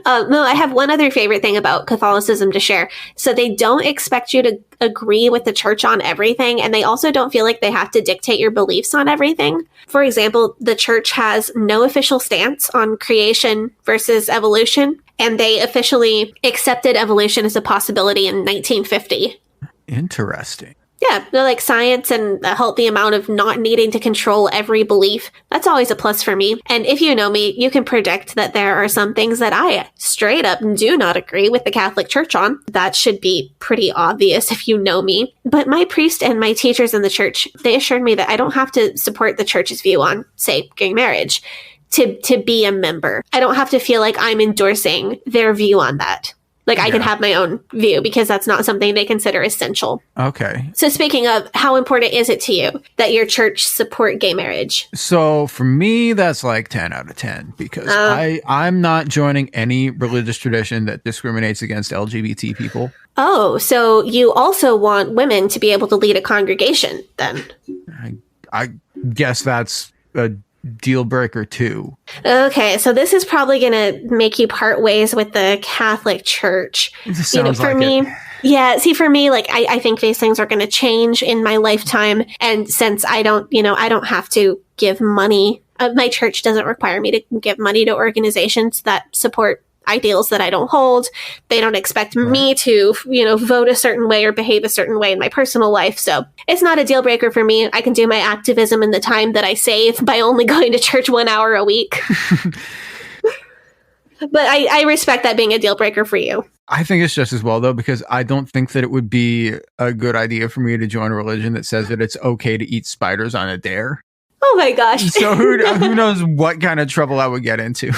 No, I have one other favorite thing about Catholicism to share. So they don't expect you to agree with the church on everything, and they also don't feel like they have to dictate your beliefs on everything. For example, the church has no official stance on creation versus evolution, and they officially accepted evolution as a possibility in 1950. Interesting. Yeah, they're like science and a healthy amount of not needing to control every belief. That's always a plus for me. And if you know me, you can predict that there are some things that I straight up do not agree with the Catholic Church on. That should be pretty obvious if you know me. But my priest and my teachers in the church, they assured me that I don't have to support the church's view on, say, gay marriage to be a member. I don't have to feel like I'm endorsing their view on that. Like I can have my own view because that's not something they consider essential. Okay. So speaking of, how important is it to you that your church support gay marriage? So for me, that's like 10 out of 10 because I'm not joining any religious tradition that discriminates against LGBT people. Oh, so you also want women to be able to lead a congregation then? I guess that's a deal breaker too. Okay, so this is probably going to make you part ways with the Catholic Church. For me, like I think these things are going to change in my lifetime, and since I don't have to give money. My church doesn't require me to give money to organizations that support ideals that I don't hold. They don't expect me to, vote a certain way or behave a certain way in my personal life. So it's not a deal breaker for me. I can do my activism in the time that I save by only going to church 1 hour a week. But I respect that being a deal breaker for you. I think it's just as well, though, because I don't think that it would be a good idea for me to join a religion that says that it's okay to eat spiders on a dare. Oh my gosh. So who knows what kind of trouble I would get into.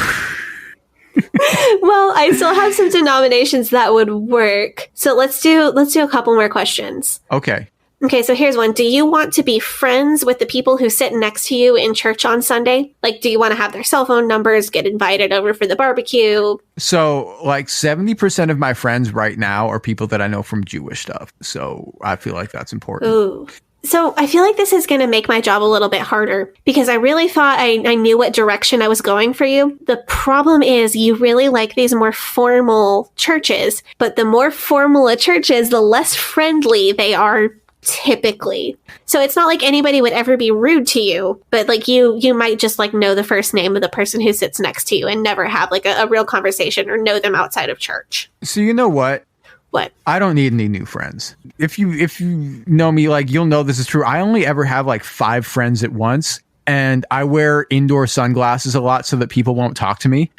Well, I still have some denominations that would work. So let's do a couple more questions. Okay. Okay, so here's one. Do you want to be friends with the people who sit next to you in church on Sunday? Like, do you want to have their cell phone numbers, get invited over for the barbecue? So, like 70% of my friends right now are people that I know from Jewish stuff. So I feel like that's important. Ooh. So I feel like this is going to make my job a little bit harder because I really thought I knew what direction I was going for you. The problem is you really like these more formal churches, but the more formal a church is, the less friendly they are typically. So it's not like anybody would ever be rude to you, but like you might just like know the first name of the person who sits next to you and never have like a real conversation or know them outside of church. So you know what? What? I don't need any new friends. If you know me, like you'll know this is true. I only ever have like 5 friends at once, and I wear indoor sunglasses a lot so that people won't talk to me.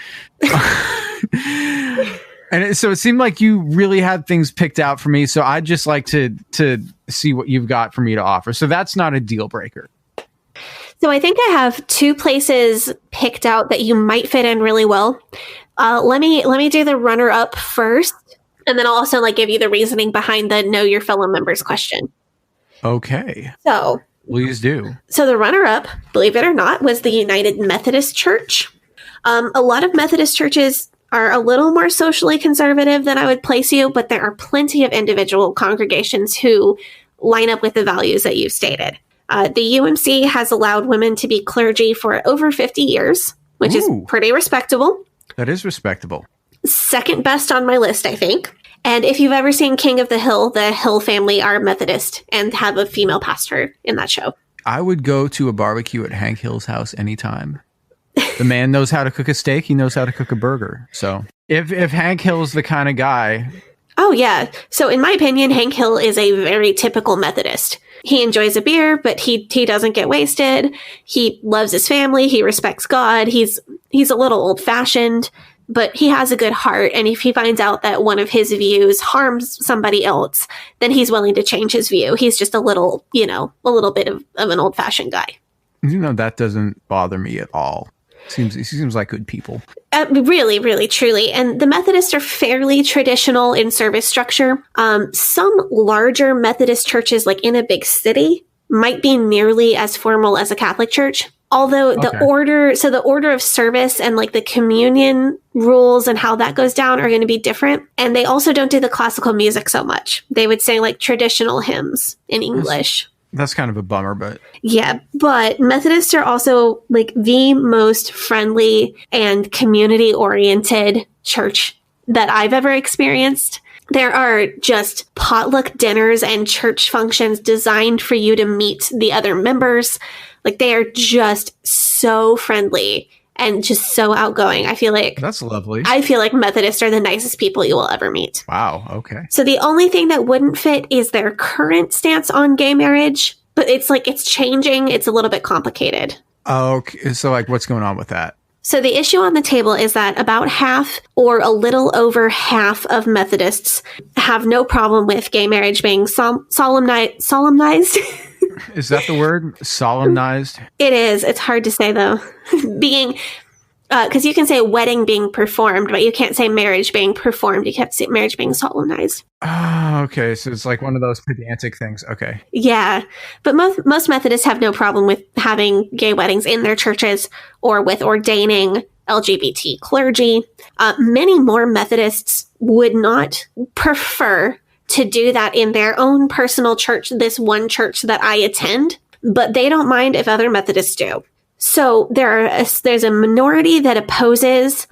So it seemed like you really had things picked out for me. So I'd just like to see what you've got for me to offer. So that's not a deal breaker. So I think I have 2 places picked out that you might fit in really well. Let me do the runner up first. And then I'll also like give you the reasoning behind the know your fellow members question. Okay. So please do. So the runner-up, believe it or not, was the United Methodist Church. A lot of Methodist churches are a little more socially conservative than I would place you, but there are plenty of individual congregations who line up with the values that you've stated. The UMC has allowed women to be clergy for over 50 years, which is pretty respectable. That is respectable. Second best on my list, I think. And if you've ever seen King of the Hill family are Methodist and have a female pastor in that show. I would go to a barbecue at Hank Hill's house anytime. The man knows how to cook a steak. He knows how to cook a burger. So if Hank Hill's the kind of guy. Oh, yeah. So in my opinion, Hank Hill is a very typical Methodist. He enjoys a beer, but he doesn't get wasted. He loves his family. He respects God. He's a little old fashioned. But he has a good heart, and if he finds out that one of his views harms somebody else, then he's willing to change his view. He's just a little bit of an old-fashioned guy. That doesn't bother me at all. He seems like good people. Really, really, truly. And the Methodists are fairly traditional in service structure. Some larger Methodist churches, like in a big city, might be nearly as formal as a Catholic church. Although the order of service and like the communion rules and how that goes down are going to be different. And they also don't do the classical music so much. They would sing like traditional hymns in English. That's kind of a bummer, but. Yeah, but Methodists are also like the most friendly and community oriented church that I've ever experienced. There are just potluck dinners and church functions designed for you to meet the other members. Like they are just so friendly and just so outgoing. I feel like that's lovely. I feel like Methodists are the nicest people you will ever meet. Wow. Okay. So the only thing that wouldn't fit is their current stance on gay marriage, but it's changing. It's a little bit complicated. Okay. So like what's going on with that? So the issue on the table is that about half or a little over half of Methodists have no problem with gay marriage being solemnized. Is that the word? Solemnized? It is. It's hard to say, though. Being because you can say wedding being performed, but you can't say marriage being performed. You can't say marriage being solemnized. Oh, okay. So it's like one of those pedantic things. Okay. Yeah. But most Methodists have no problem with having gay weddings in their churches or with ordaining LGBT clergy. Many more Methodists would not prefer to do that in their own personal church, this one church that I attend, but they don't mind if other Methodists do. So there's a minority that opposes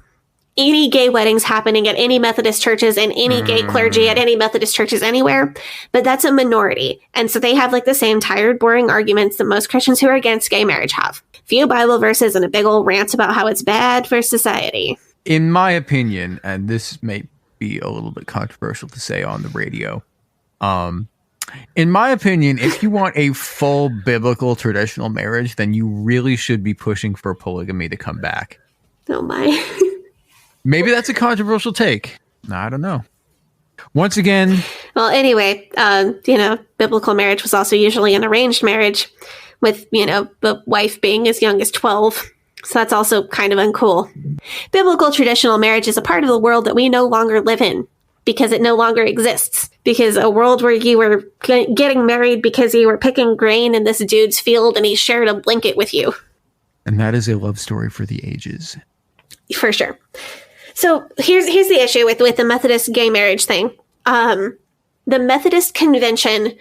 any gay weddings happening at any Methodist churches and any gay clergy at any Methodist churches anywhere, but that's a minority. And so they have like the same tired, boring arguments that most Christians who are against gay marriage have. Few Bible verses and a big old rant about how it's bad for society. In my opinion, and this may be a little bit controversial to say on the radio, in my opinion, if you want a full biblical traditional marriage, then you really should be pushing for polygamy to come back. Oh my. Maybe that's a controversial take. I don't know. Once again. Well, anyway, biblical marriage was also usually an arranged marriage with, the wife being as young as 12. So that's also kind of uncool. Biblical traditional marriage is a part of the world that we no longer live in because it no longer exists. Because a world where you were getting married because you were picking grain in this dude's field and he shared a blanket with you. And that is a love story for the ages. For sure. So here's the issue with the Methodist gay marriage thing. The Methodist Convention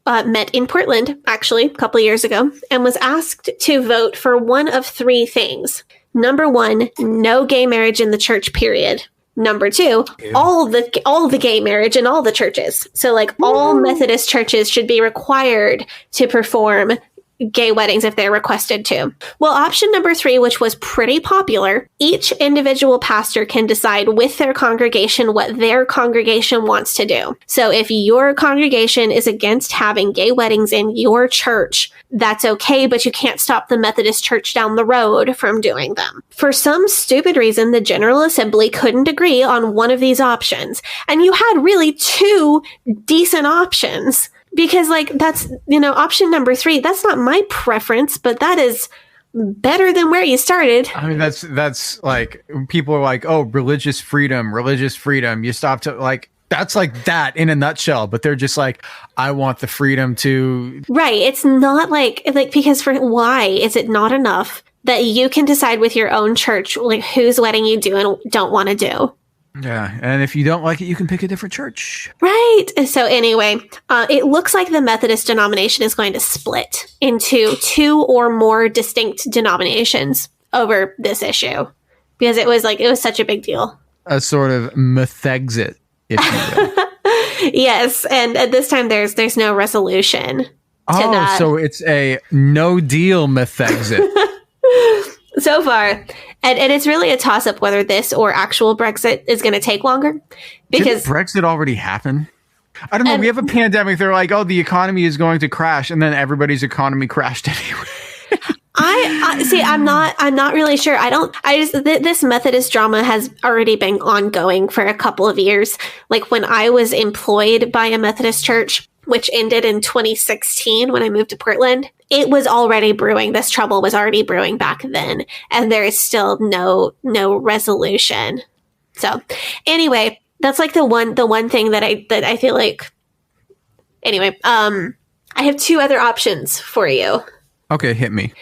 met in Portland, actually, a couple years ago, and was asked to vote for one of three things. Number one, no gay marriage in the church, period. Number two, all the gay marriage in all the churches. So like all Methodist churches should be required to perform gay weddings if they're requested to. Well, option number three, which was pretty popular, each individual pastor can decide with their congregation what their congregation wants to do. So if your congregation is against having gay weddings in your church, that's okay, but you can't stop the Methodist church down the road from doing them. For some stupid reason, the General Assembly couldn't agree on one of these options. And you had really two decent options. Because, that's, option number three, that's not my preference, but that is better than where you started. I mean, that's like, people are like, oh, religious freedom. You stop to, that's like that in a nutshell. But they're just like, I want the freedom to. Right. It's not because why is it not enough that you can decide with your own church, whose wedding you do and don't want to do? Yeah, and if you don't like it, you can pick a different church. Right. So anyway, it looks like the Methodist denomination is going to split into two or more distinct denominations over this issue because it was such a big deal. A sort of Methexit, if you will. Yes, and at this time there's no resolution to that. So it's a no deal Methexit. So far. And it's really a toss-up whether this or actual Brexit is going to take longer. Because didn't Brexit already happen? I don't know. We have a pandemic. They're like, oh, the economy is going to crash. And then everybody's economy crashed anyway. I see. I'm not really sure. This Methodist drama has already been ongoing for a couple of years. Like when I was employed by a Methodist church, which ended in 2016 when I moved to Portland, it was already brewing. This trouble was already brewing back then. And there is still no resolution. So anyway, that's like the one thing that I feel like. Anyway, I have two other options for you. Okay, hit me.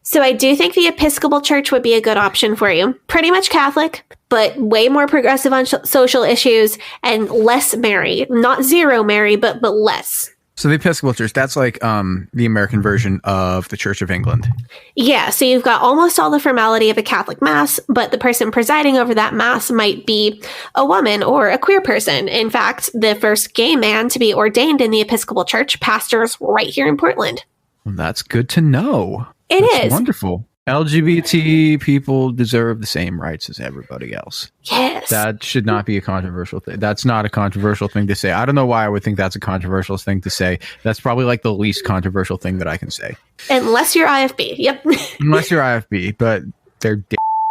So I do think the Episcopal Church would be a good option for you. Pretty much Catholic, but way more progressive on social issues and less Mary. Not zero Mary, but less. So the Episcopal Church, that's like the American version of the Church of England. Yeah, so you've got almost all the formality of a Catholic Mass, but the person presiding over that Mass might be a woman or a queer person. In fact, the first gay man to be ordained in the Episcopal Church pastors right here in Portland. Well, that's good to know. That's wonderful. LGBT people deserve the same rights as everybody else. Yes. That should not be a controversial thing. That's not a controversial thing to say. I don't know why I would think that's a controversial thing to say. That's probably like the least controversial thing that I can say. Unless you're IFB. Yep. Unless you're IFB, but they're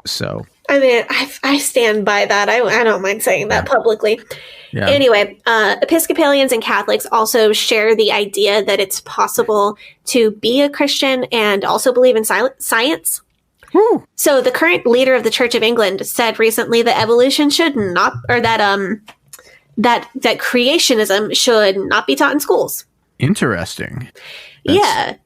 so. I mean, I stand by that. I don't mind saying that publicly. Yeah. Anyway, Episcopalians and Catholics also share the idea that it's possible to be a Christian and also believe in science. Woo. So the current leader of the Church of England said recently that evolution should not, or that creationism should not be taught in schools. Interesting. Yeah.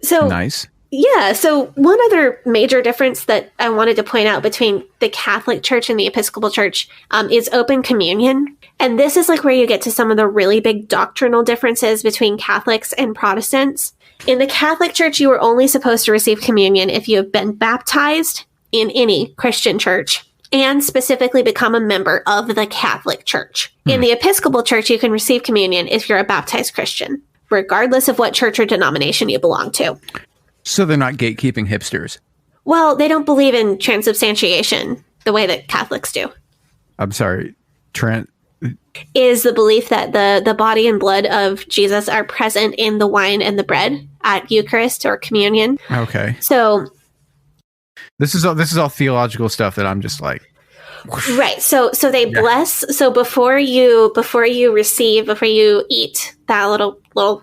So nice. Yeah. So one other major difference that I wanted to point out between the Catholic Church and the Episcopal Church is open communion. And this is like where you get to some of the really big doctrinal differences between Catholics and Protestants. In the Catholic Church, you are only supposed to receive communion if you have been baptized in any Christian church and specifically become a member of the Catholic Church. In the Episcopal Church, you can receive communion if you're a baptized Christian, regardless of what church or denomination you belong to. So they're not gatekeeping hipsters. Well, they don't believe in transubstantiation the way that Catholics do. I'm sorry. Is the belief that the body and blood of Jesus are present in the wine and the bread at Eucharist or communion. Okay. So this is all theological stuff that I'm just like, right. So they bless. So before you eat that little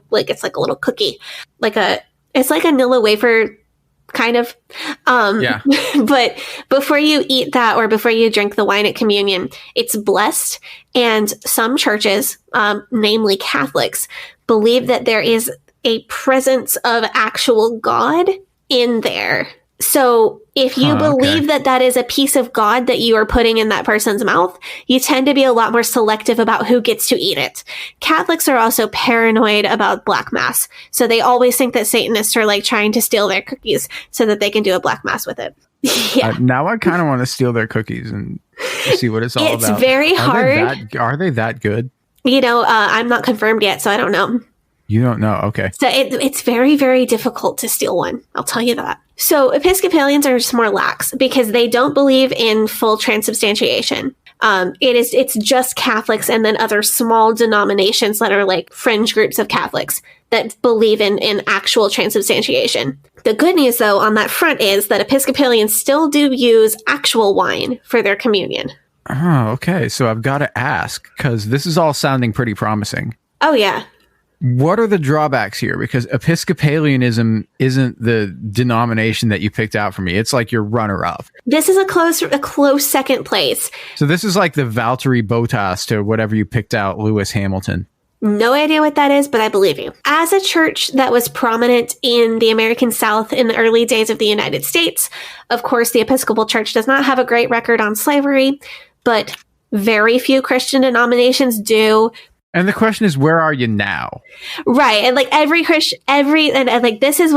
like it's like a little cookie, it's like a Nilla wafer kind of. But before you eat that or before you drink the wine at communion, it's blessed. And some churches, namely Catholics, believe that there is a presence of actual God in there. So if you believe that is a piece of God that you are putting in that person's mouth, you tend to be a lot more selective about who gets to eat it. Catholics are also paranoid about Black Mass. So they always think that Satanists are like trying to steal their cookies so that they can do a Black Mass with it. Yeah. Now I kind of want to steal their cookies and see what it's all about. It's very hard. Are they that good? You know, I'm not confirmed yet, so I don't know. You don't know. Okay. So it's very, very difficult to steal one. I'll tell you that. So Episcopalians are just more lax because they don't believe in full transubstantiation. It's just Catholics and then other small denominations that are like fringe groups of Catholics that believe in actual transubstantiation. The good news, though, on that front is that Episcopalians still do use actual wine for their communion. Oh, okay. So I've got to ask because this is all sounding pretty promising. Oh, yeah. What are the drawbacks here? Because Episcopalianism isn't the denomination that you picked out for me. It's like your runner-up. This is a close second place. So this is like the Valtteri Bottas to whatever you picked out, Lewis Hamilton. No idea what that is, but I believe you. As a church that was prominent in the American South in the early days of the United States, of course, the Episcopal Church does not have a great record on slavery, but very few Christian denominations do. And the question is, where are you now? Right. And like this is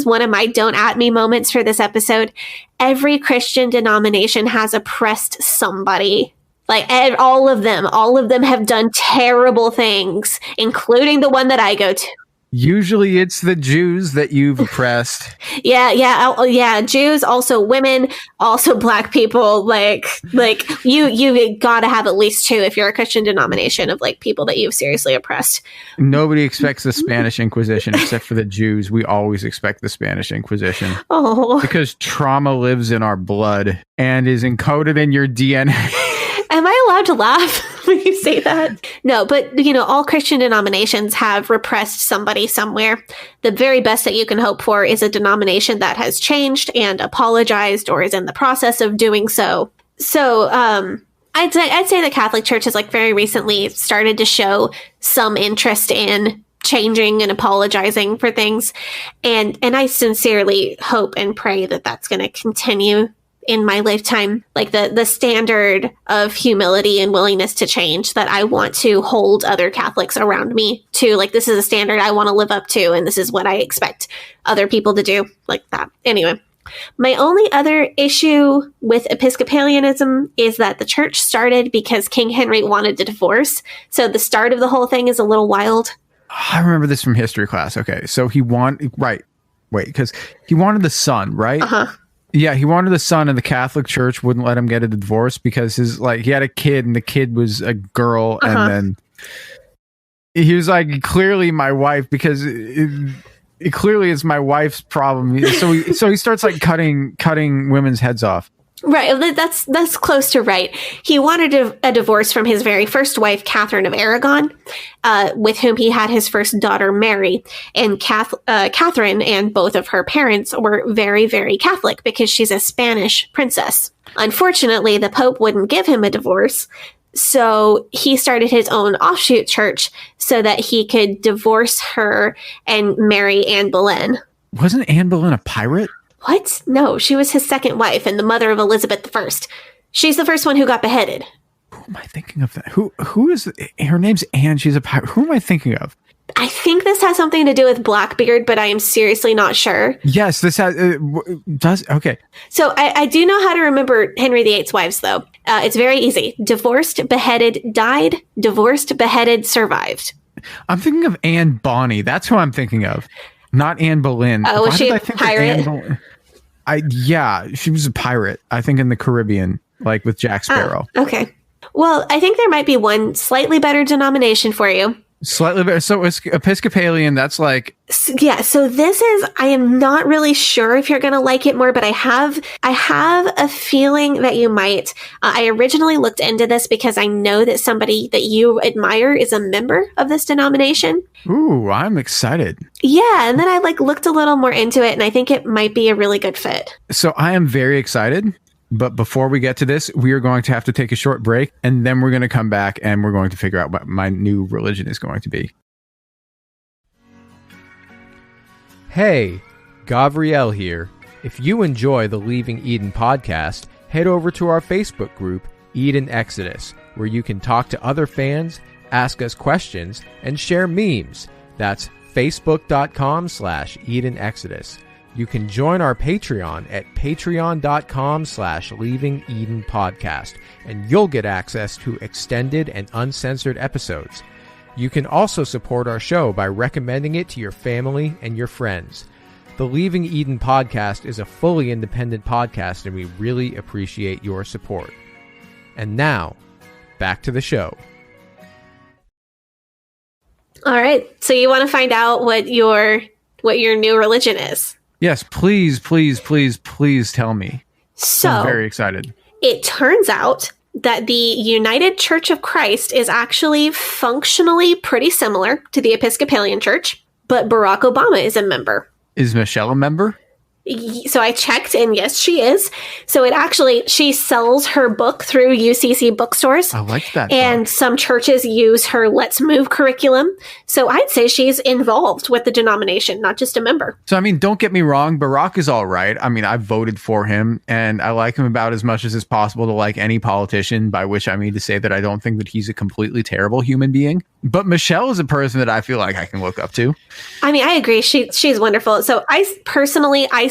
one of my don't at me moments for this episode. Every Christian denomination has oppressed somebody. Like all of them have done terrible things, including the one that I go to. Usually it's the Jews that you've oppressed. Yeah. Jews, also women, also Black people. Like you got to have at least two if you're a Christian denomination of like people that you've seriously oppressed. Nobody expects the Spanish Inquisition except for the Jews. We always expect the Spanish Inquisition. Oh, because trauma lives in our blood and is encoded in your DNA. Am I allowed to laugh when you say that? No, but all Christian denominations have repressed somebody somewhere. The very best that you can hope for is a denomination that has changed and apologized or is in the process of doing so. So, I'd say the Catholic Church has like very recently started to show some interest in changing and apologizing for things. And I sincerely hope and pray that that's going to continue in my lifetime, like the standard of humility and willingness to change that I want to hold other Catholics around me to. Like, this is a standard I want to live up to, and this is what I expect other people to do, like that. Anyway, my only other issue with Episcopalianism is that the church started because King Henry wanted a divorce. So the start of the whole thing is a little wild. I remember this from history class. Okay, so he wanted the son, right? Uh-huh. Yeah, he wanted a son, and the Catholic Church wouldn't let him get a divorce because he had a kid, and the kid was a girl, and then he was like, clearly my wife, because it clearly is my wife's problem. So he starts like cutting women's heads off. Right. That's close to right. He wanted a divorce from his very first wife, Catherine of Aragon, with whom he had his first daughter, Mary. And Catherine and both of her parents were very, very Catholic because she's a Spanish princess. Unfortunately, the Pope wouldn't give him a divorce. So he started his own offshoot church so that he could divorce her and marry Anne Boleyn. Wasn't Anne Boleyn a pirate? What? No, she was his second wife and the mother of Elizabeth I. She's the first one who got beheaded. Who am I thinking of? That? Who is? Her name's Anne. She's a pirate. Who am I thinking of? I think this has something to do with Blackbeard, but I am seriously not sure. Yes, this does. Okay. So I do know how to remember Henry VIII's wives, though. It's very easy. Divorced, beheaded, died. Divorced, beheaded, survived. I'm thinking of Anne Bonny. That's who I'm thinking of. Not Anne Boleyn. Oh, was she a pirate? Yeah, she was a pirate, I think, in the Caribbean, like with Jack Sparrow. Oh, okay. Well, I think there might be one slightly better denomination for you. Slightly better. So it's Episcopalian. That's like... Yeah, so this is... I am not really sure if you're going to like it more, but I have a feeling that you might. I originally looked into this because I know that somebody that you admire is a member of this denomination. Ooh, I'm excited. Yeah, and then I looked a little more into it, and I think it might be a really good fit. So I am very excited. But before we get to this, we are going to have to take a short break, and then we're going to come back and we're going to figure out what my new religion is going to be. Hey, Gavri'el here. If you enjoy the Leaving Eden podcast, head over to our Facebook group, Eden Exodus, where you can talk to other fans, ask us questions, and share memes. That's facebook.com/Eden Exodus. You can join our Patreon at patreon.com/Leaving Eden Podcast, and you'll get access to extended and uncensored episodes. You can also support our show by recommending it to your family and your friends. The Leaving Eden Podcast is a fully independent podcast, and we really appreciate your support. And now, back to the show. All right. So you want to find out what your new religion is? Yes, please tell me. So I'm very excited. It turns out that the United Church of Christ is actually functionally pretty similar to the Episcopalian Church, but Barack Obama is a member. Is Michelle a member? So I checked, and yes, she is. So she sells her book through UCC bookstores. I like that. And some churches use her Let's Move curriculum. So I'd say she's involved with the denomination, not just a member. So, I mean, don't get me wrong. Barack is all right. I mean, I voted for him, and I like him about as much as is possible to like any politician, by which I mean to say that I don't think that he's a completely terrible human being. But Michelle is a person that I feel like I can look up to. I mean, I agree. She's wonderful. So I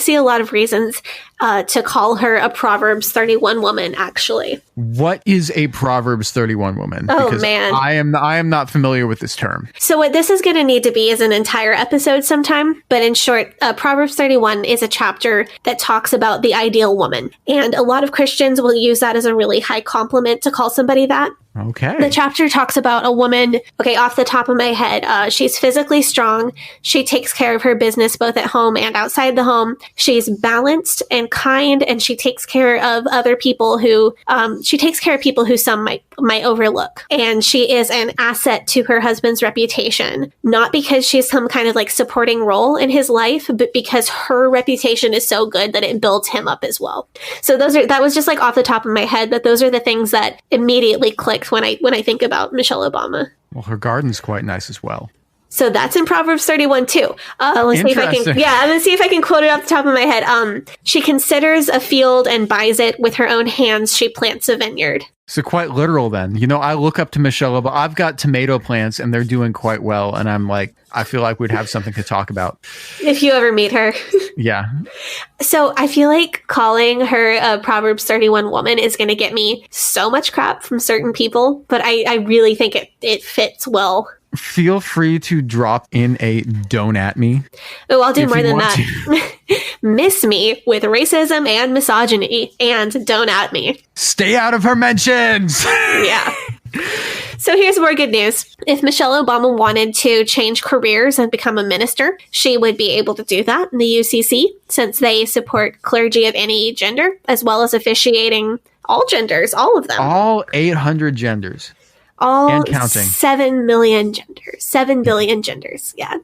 see a lot of reasons to call her a Proverbs 31 woman, actually. What is a Proverbs 31 woman? Oh, because man. I am not familiar with this term. So what this is going to need to be is an entire episode sometime. But in short, Proverbs 31 is a chapter that talks about the ideal woman. And a lot of Christians will use that as a really high compliment to call somebody that. Okay. The chapter talks about a woman, okay, off the top of my head, she's physically strong. She takes care of her business both at home and outside the home. She's balanced and kind, and she takes care of other people who, some might overlook. And she is an asset to her husband's reputation, not because she's some kind of supporting role in his life, but because her reputation is so good that it builds him up as well. So that was just off the top of my head, but those are the things that immediately click when I think about Michelle Obama. Well, her garden's quite nice as well. So that's in Proverbs 31 too. Let's see if I can. Yeah, I'm gonna see if I can quote it off the top of my head. She considers a field and buys it with her own hands. She plants a vineyard. So quite literal then. I look up to Michelle Obama. I've got tomato plants and they're doing quite well. And I'm I feel like we'd have something to talk about. If you ever meet her. Yeah. So I feel like calling her a Proverbs 31 woman is going to get me so much crap from certain people. But I really think it fits well. Feel free to drop in a don't at me. Oh, I'll do more than that. miss me with racism and misogyny, and don't at me. Stay out of her mentions. Yeah. So here's more good news. If Michelle Obama wanted to change careers and become a minister, she would be able to do that in the UCC, since they support clergy of any gender, as well as officiating all genders, all of them. All 800 genders. All and counting. 7 million genders, 7 billion genders. Yeah.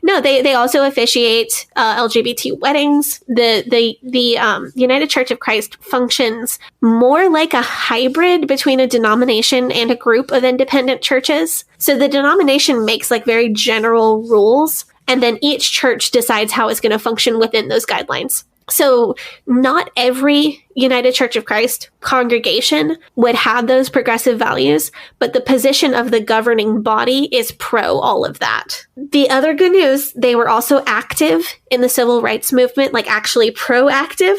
No, they also officiate LGBT weddings. The United Church of Christ functions more like a hybrid between a denomination and a group of independent churches. So the denomination makes like very general rules, and then each church decides how it's going to function within those guidelines. So not every United Church of Christ congregation would have those progressive values, but the position of the governing body is pro all of that. The other good news, they were also active in the civil rights movement, like actually proactive.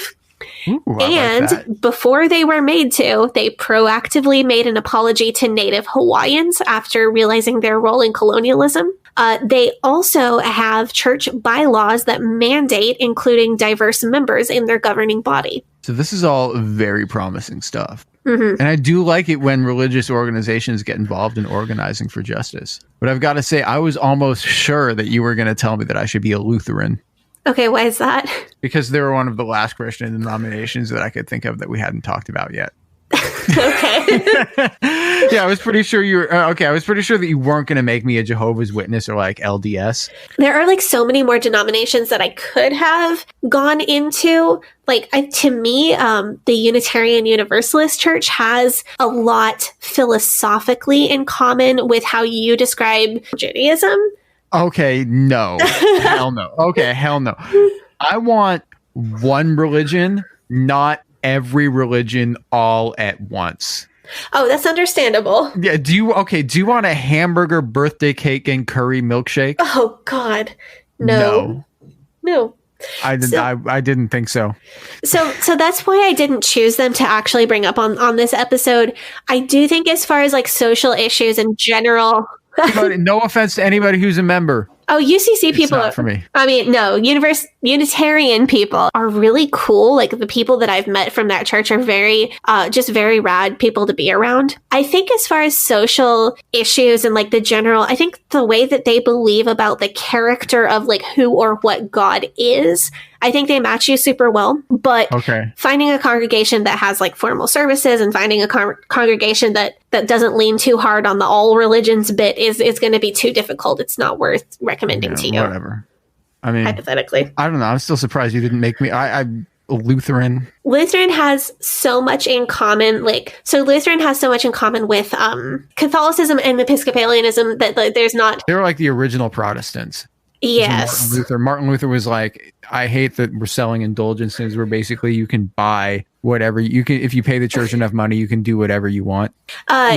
Ooh, And like before they were made to, they proactively made an apology to Native Hawaiians after realizing their role in colonialism. They also have church bylaws that mandate including diverse members in their governing body. So this is all very promising stuff. Mm-hmm. And I do like it when religious organizations get involved in organizing for justice. But I've got to say, I was almost sure that you were going to tell me that I should be a Lutheran. Okay, why is that? Because they were one of the last Christian denominations that I could think of that we hadn't talked about yet. Okay. Yeah, I was pretty sure you were okay. I was pretty sure that you weren't going to make me a Jehovah's Witness or like LDS. There are like so many more denominations that I could have gone into. Like to me, the Unitarian Universalist Church has a lot philosophically in common with how you describe Judaism. Okay, no. Hell no. Okay, hell no. I want one religion, not every religion all at once. Oh, that's understandable. Yeah, do you want a hamburger, birthday cake, and curry milkshake? Oh God. No. I didn't think so. So that's why I didn't choose them to actually bring up on this episode. I do think as far as like social issues in general. But no offense to anybody who's a member. Oh, UCC people. It's not for me. I mean, no, Unitarian people are really cool. Like the people that I've met from that church are very, just very rad people to be around. I think as far as social issues and like the general, I think the way that they believe about the character of like who or what God is, I think they match you super well. But finding a congregation that has like formal services and finding a congregation that doesn't lean too hard on the all religions bit is going to be too difficult. It's not worth recommending to you. Whatever. I mean, hypothetically, I don't know. I'm still surprised you didn't make me. I'm Lutheran. Lutheran has so much in common. Lutheran has so much in common with Catholicism and Episcopalianism that there's not. They were like the original Protestants. Yes. Martin Luther was like, I hate that we're selling indulgences where basically you can buy whatever you can. If you pay the church enough money, you can do whatever you want,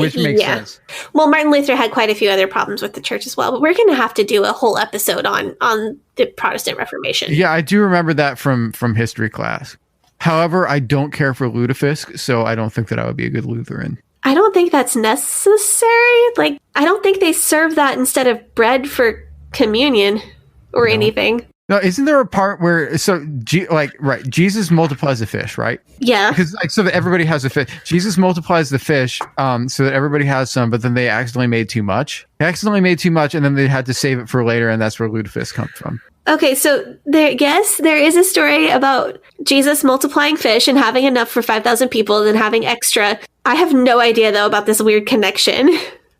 which makes sense. Well, Martin Luther had quite a few other problems with the church as well, but we're going to have to do a whole episode on the Protestant Reformation. Yeah, I do remember that from history class. However, I don't care for lutefisk, so I don't think that I would be a good Lutheran. I don't think that's necessary. Like, I don't think they serve that instead of bread for communion or anything. No, isn't there a part where Jesus multiplies the fish, right? Yeah, because so that everybody has a fish. Jesus multiplies the fish, so that everybody has some. But then they accidentally made too much. And then they had to save it for later, and that's where lutefisk comes from. Okay, so there is a story about Jesus multiplying fish and having enough for 5,000 people, and then having extra. I have no idea though about this weird connection.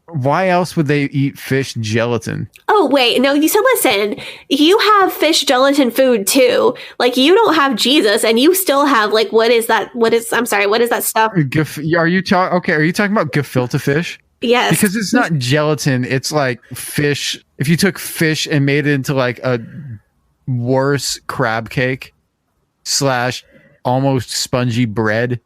Why else would they eat fish gelatin? Oh, wait. No, listen, you have fish gelatin food too. Like, you don't have Jesus and you still have, like, what is that stuff? Are you talking about gefilte fish? Yes. Because it's not gelatin. It's like fish. If you took fish and made it into like a worse crab cake / almost spongy bread.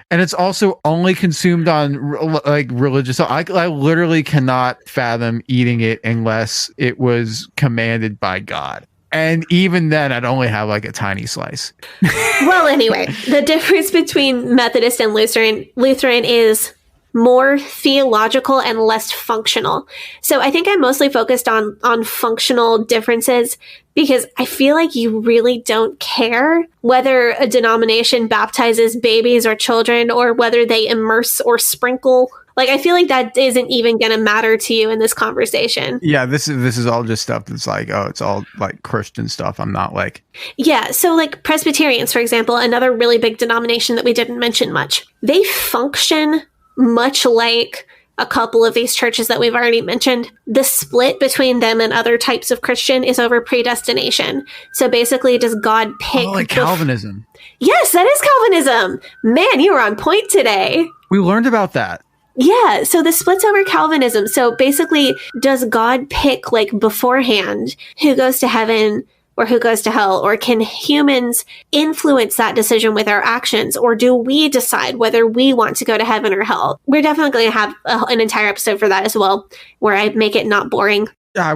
And it's also only consumed on like religious. I literally cannot fathom eating it unless it was commanded by God. And even then, I'd only have like a tiny slice. Well, anyway, the difference between Methodist and Lutheran is more theological and less functional. So I think I'm mostly focused on functional differences because I feel like you really don't care whether a denomination baptizes babies or children or whether they immerse or sprinkle. Like, I feel like that isn't even going to matter to you in this conversation. Yeah, this is all just stuff that's like, oh, it's all like Christian stuff. I'm not like... Yeah, so like Presbyterians, for example, another really big denomination that we didn't mention much. They function much like a couple of these churches that we've already mentioned. The split between them and other types of Christian is over predestination. So basically, does God pick... Oh, like Calvinism. Yes, that is Calvinism. Man, you were on point today. We learned about that. Yeah, so the split's over Calvinism. So basically, does God pick like beforehand who goes to heaven or who goes to hell? Or can humans influence that decision with our actions? Or do we decide whether we want to go to heaven or hell? We're definitely going to have an entire episode for that as well, where I make it not boring. I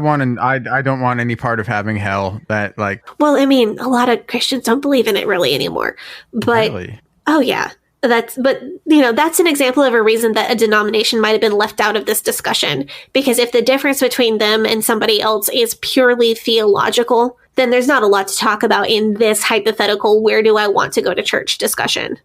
don't want any part of having hell. That like... Well, I mean, a lot of Christians don't believe in it really anymore. But really? Oh yeah. That's an example of a reason that a denomination might have been left out of this discussion. Because if the difference between them and somebody else is purely theological, then there's not a lot to talk about in this hypothetical, where do I want to go to church discussion.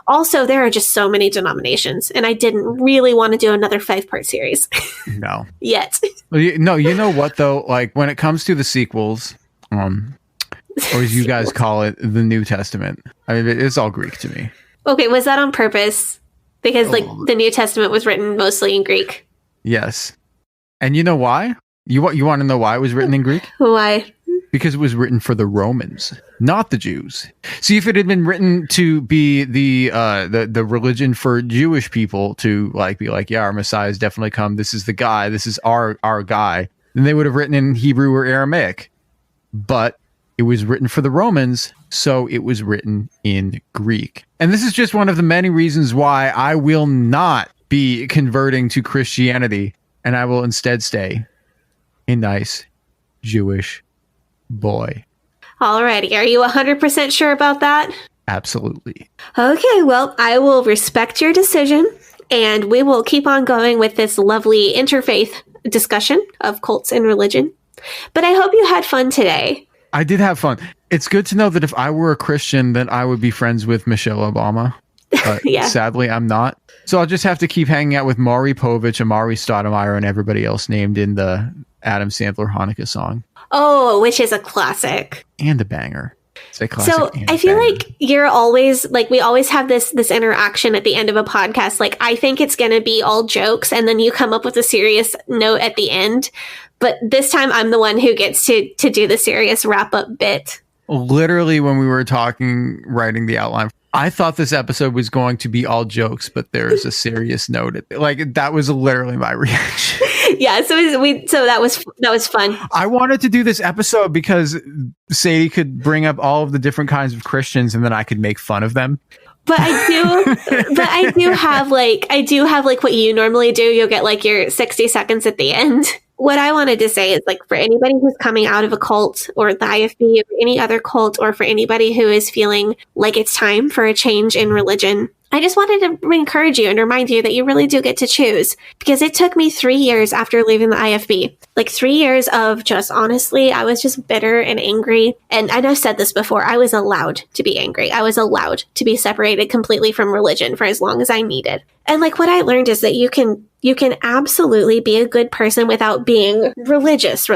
Also, there are just so many denominations, and I didn't really want to do another 5-part series. No. Yet. No, you know what though? Like when it comes to the sequels, or as you guys call it, the New Testament, I mean, it's all Greek to me. Okay, was that on purpose? Because like the New Testament was written mostly in Greek. Yes. And you know why? You want to know why it was written in Greek? Why? Because it was written for the Romans, not the Jews. See, if it had been written to be the religion for Jewish people to like be like, yeah, our Messiah has definitely come. This is the guy. This is our guy. Then they would have written in Hebrew or Aramaic. But it was written for the Romans, so it was written in Greek. And this is just one of the many reasons why I will not be converting to Christianity, and I will instead stay a nice Jewish boy. Alrighty, are you 100% sure about that? Absolutely. Okay, well, I will respect your decision, and we will keep on going with this lovely interfaith discussion of cults and religion. But I hope you had fun today. I did have fun. It's good to know that if I were a Christian, then I would be friends with Michelle Obama. But yeah. Sadly, I'm not. So I'll just have to keep hanging out with Maury Povich, Amari Stoudemire, and everybody else named in the Adam Sandler Hanukkah song. Oh, which is a classic. And a banger. It's a classic. So I feel like you're always, like, we always have this interaction at the end of a podcast. Like, I think it's going to be all jokes, and then you come up with a serious note at the end. But this time I'm the one who gets to do the serious wrap-up bit. Literally, when we were writing the outline, I thought this episode was going to be all jokes, but there's a serious note. Like, that was literally my reaction. Yeah, so that was fun. I wanted to do this episode because Sadie could bring up all of the different kinds of Christians, and then I could make fun of them. But I do have like what you normally do. You'll get like your 60 seconds at the end. What I wanted to say is, like, for anybody who's coming out of a cult or the IFB or any other cult, or for anybody who is feeling like it's time for a change in religion, I just wanted to encourage you and remind you that you really do get to choose, because it took me 3 years after leaving the IFB, like 3 years of just, honestly, I was just bitter and angry. And I've said this before, I was allowed to be angry. I was allowed to be separated completely from religion for as long as I needed. And like, what I learned is that you can absolutely be a good person without being religious.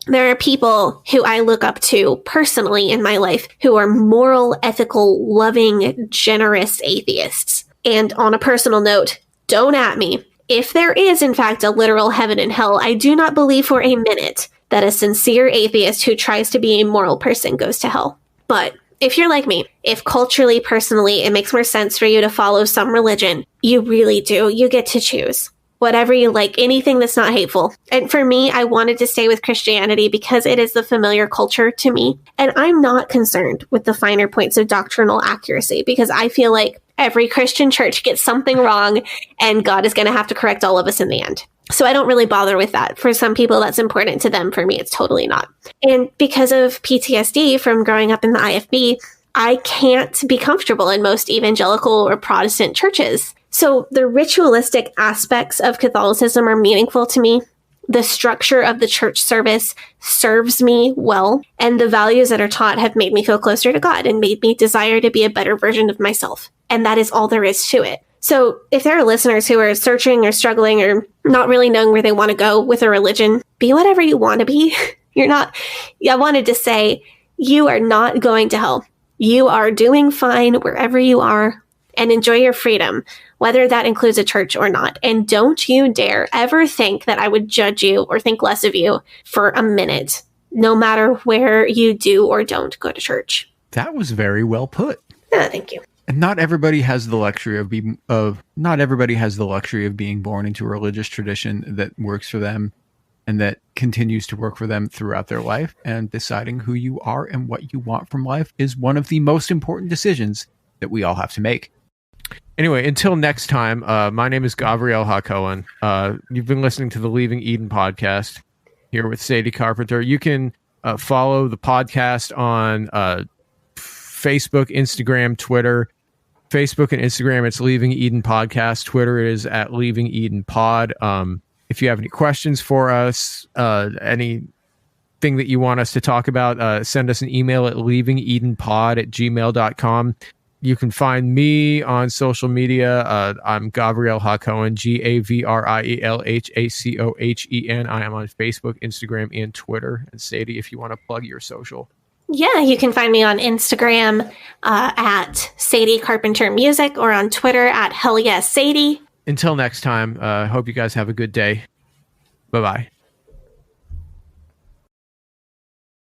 There are people who I look up to personally in my life who are moral, ethical, loving, generous atheists. And on a personal note, don't at me. If there is, in fact, a literal heaven and hell, I do not believe for a minute that a sincere atheist who tries to be a moral person goes to hell. But if you're like me, if culturally, personally, it makes more sense for you to follow some religion, you really do. You get to choose. Whatever you like, anything that's not hateful. And for me, I wanted to stay with Christianity because it is the familiar culture to me. And I'm not concerned with the finer points of doctrinal accuracy, because I feel like every Christian church gets something wrong and God is going to have to correct all of us in the end. So I don't really bother with that. For some people, that's important to them. For me, it's totally not. And because of PTSD from growing up in the IFB, I can't be comfortable in most evangelical or Protestant churches So the ritualistic aspects of Catholicism are meaningful to me. The structure of the church service serves me well, and the values that are taught have made me feel closer to God and made me desire to be a better version of myself. And that is all there is to it. So if there are listeners who are searching or struggling or not really knowing where they want to go with a religion, be whatever you want to be. I wanted to say, you are not going to hell. You are doing fine wherever you are, and enjoy your freedom, whether that includes a church or not. And don't you dare ever think that I would judge you or think less of you for a minute, no matter where you do or don't go to church. That was very well put. Thank you. And not everybody has the luxury of being born into a religious tradition that works for them and that continues to work for them throughout their life. And deciding who you are and what you want from life is one of the most important decisions that we all have to make. Anyway, until next time, my name is Gavri'el HaKohen. You've been listening to the Leaving Eden podcast here with Sadie Carpenter. You can follow the podcast on Facebook, Instagram, Twitter. Facebook and Instagram, it's Leaving Eden Podcast. Twitter is at Leaving Eden Pod. If you have any questions for us, anything that you want us to talk about, send us an email at leavingedenpod@gmail.com. You can find me on social media. I'm Gabriel HaKohen, GAVRIELHACOHEN. I am on Facebook, Instagram, and Twitter. And Sadie, if you want to plug your social. Yeah, you can find me on Instagram at Sadie Carpenter Music or on Twitter at Hell Yes Sadie. Until next time, hope you guys have a good day. Bye-bye.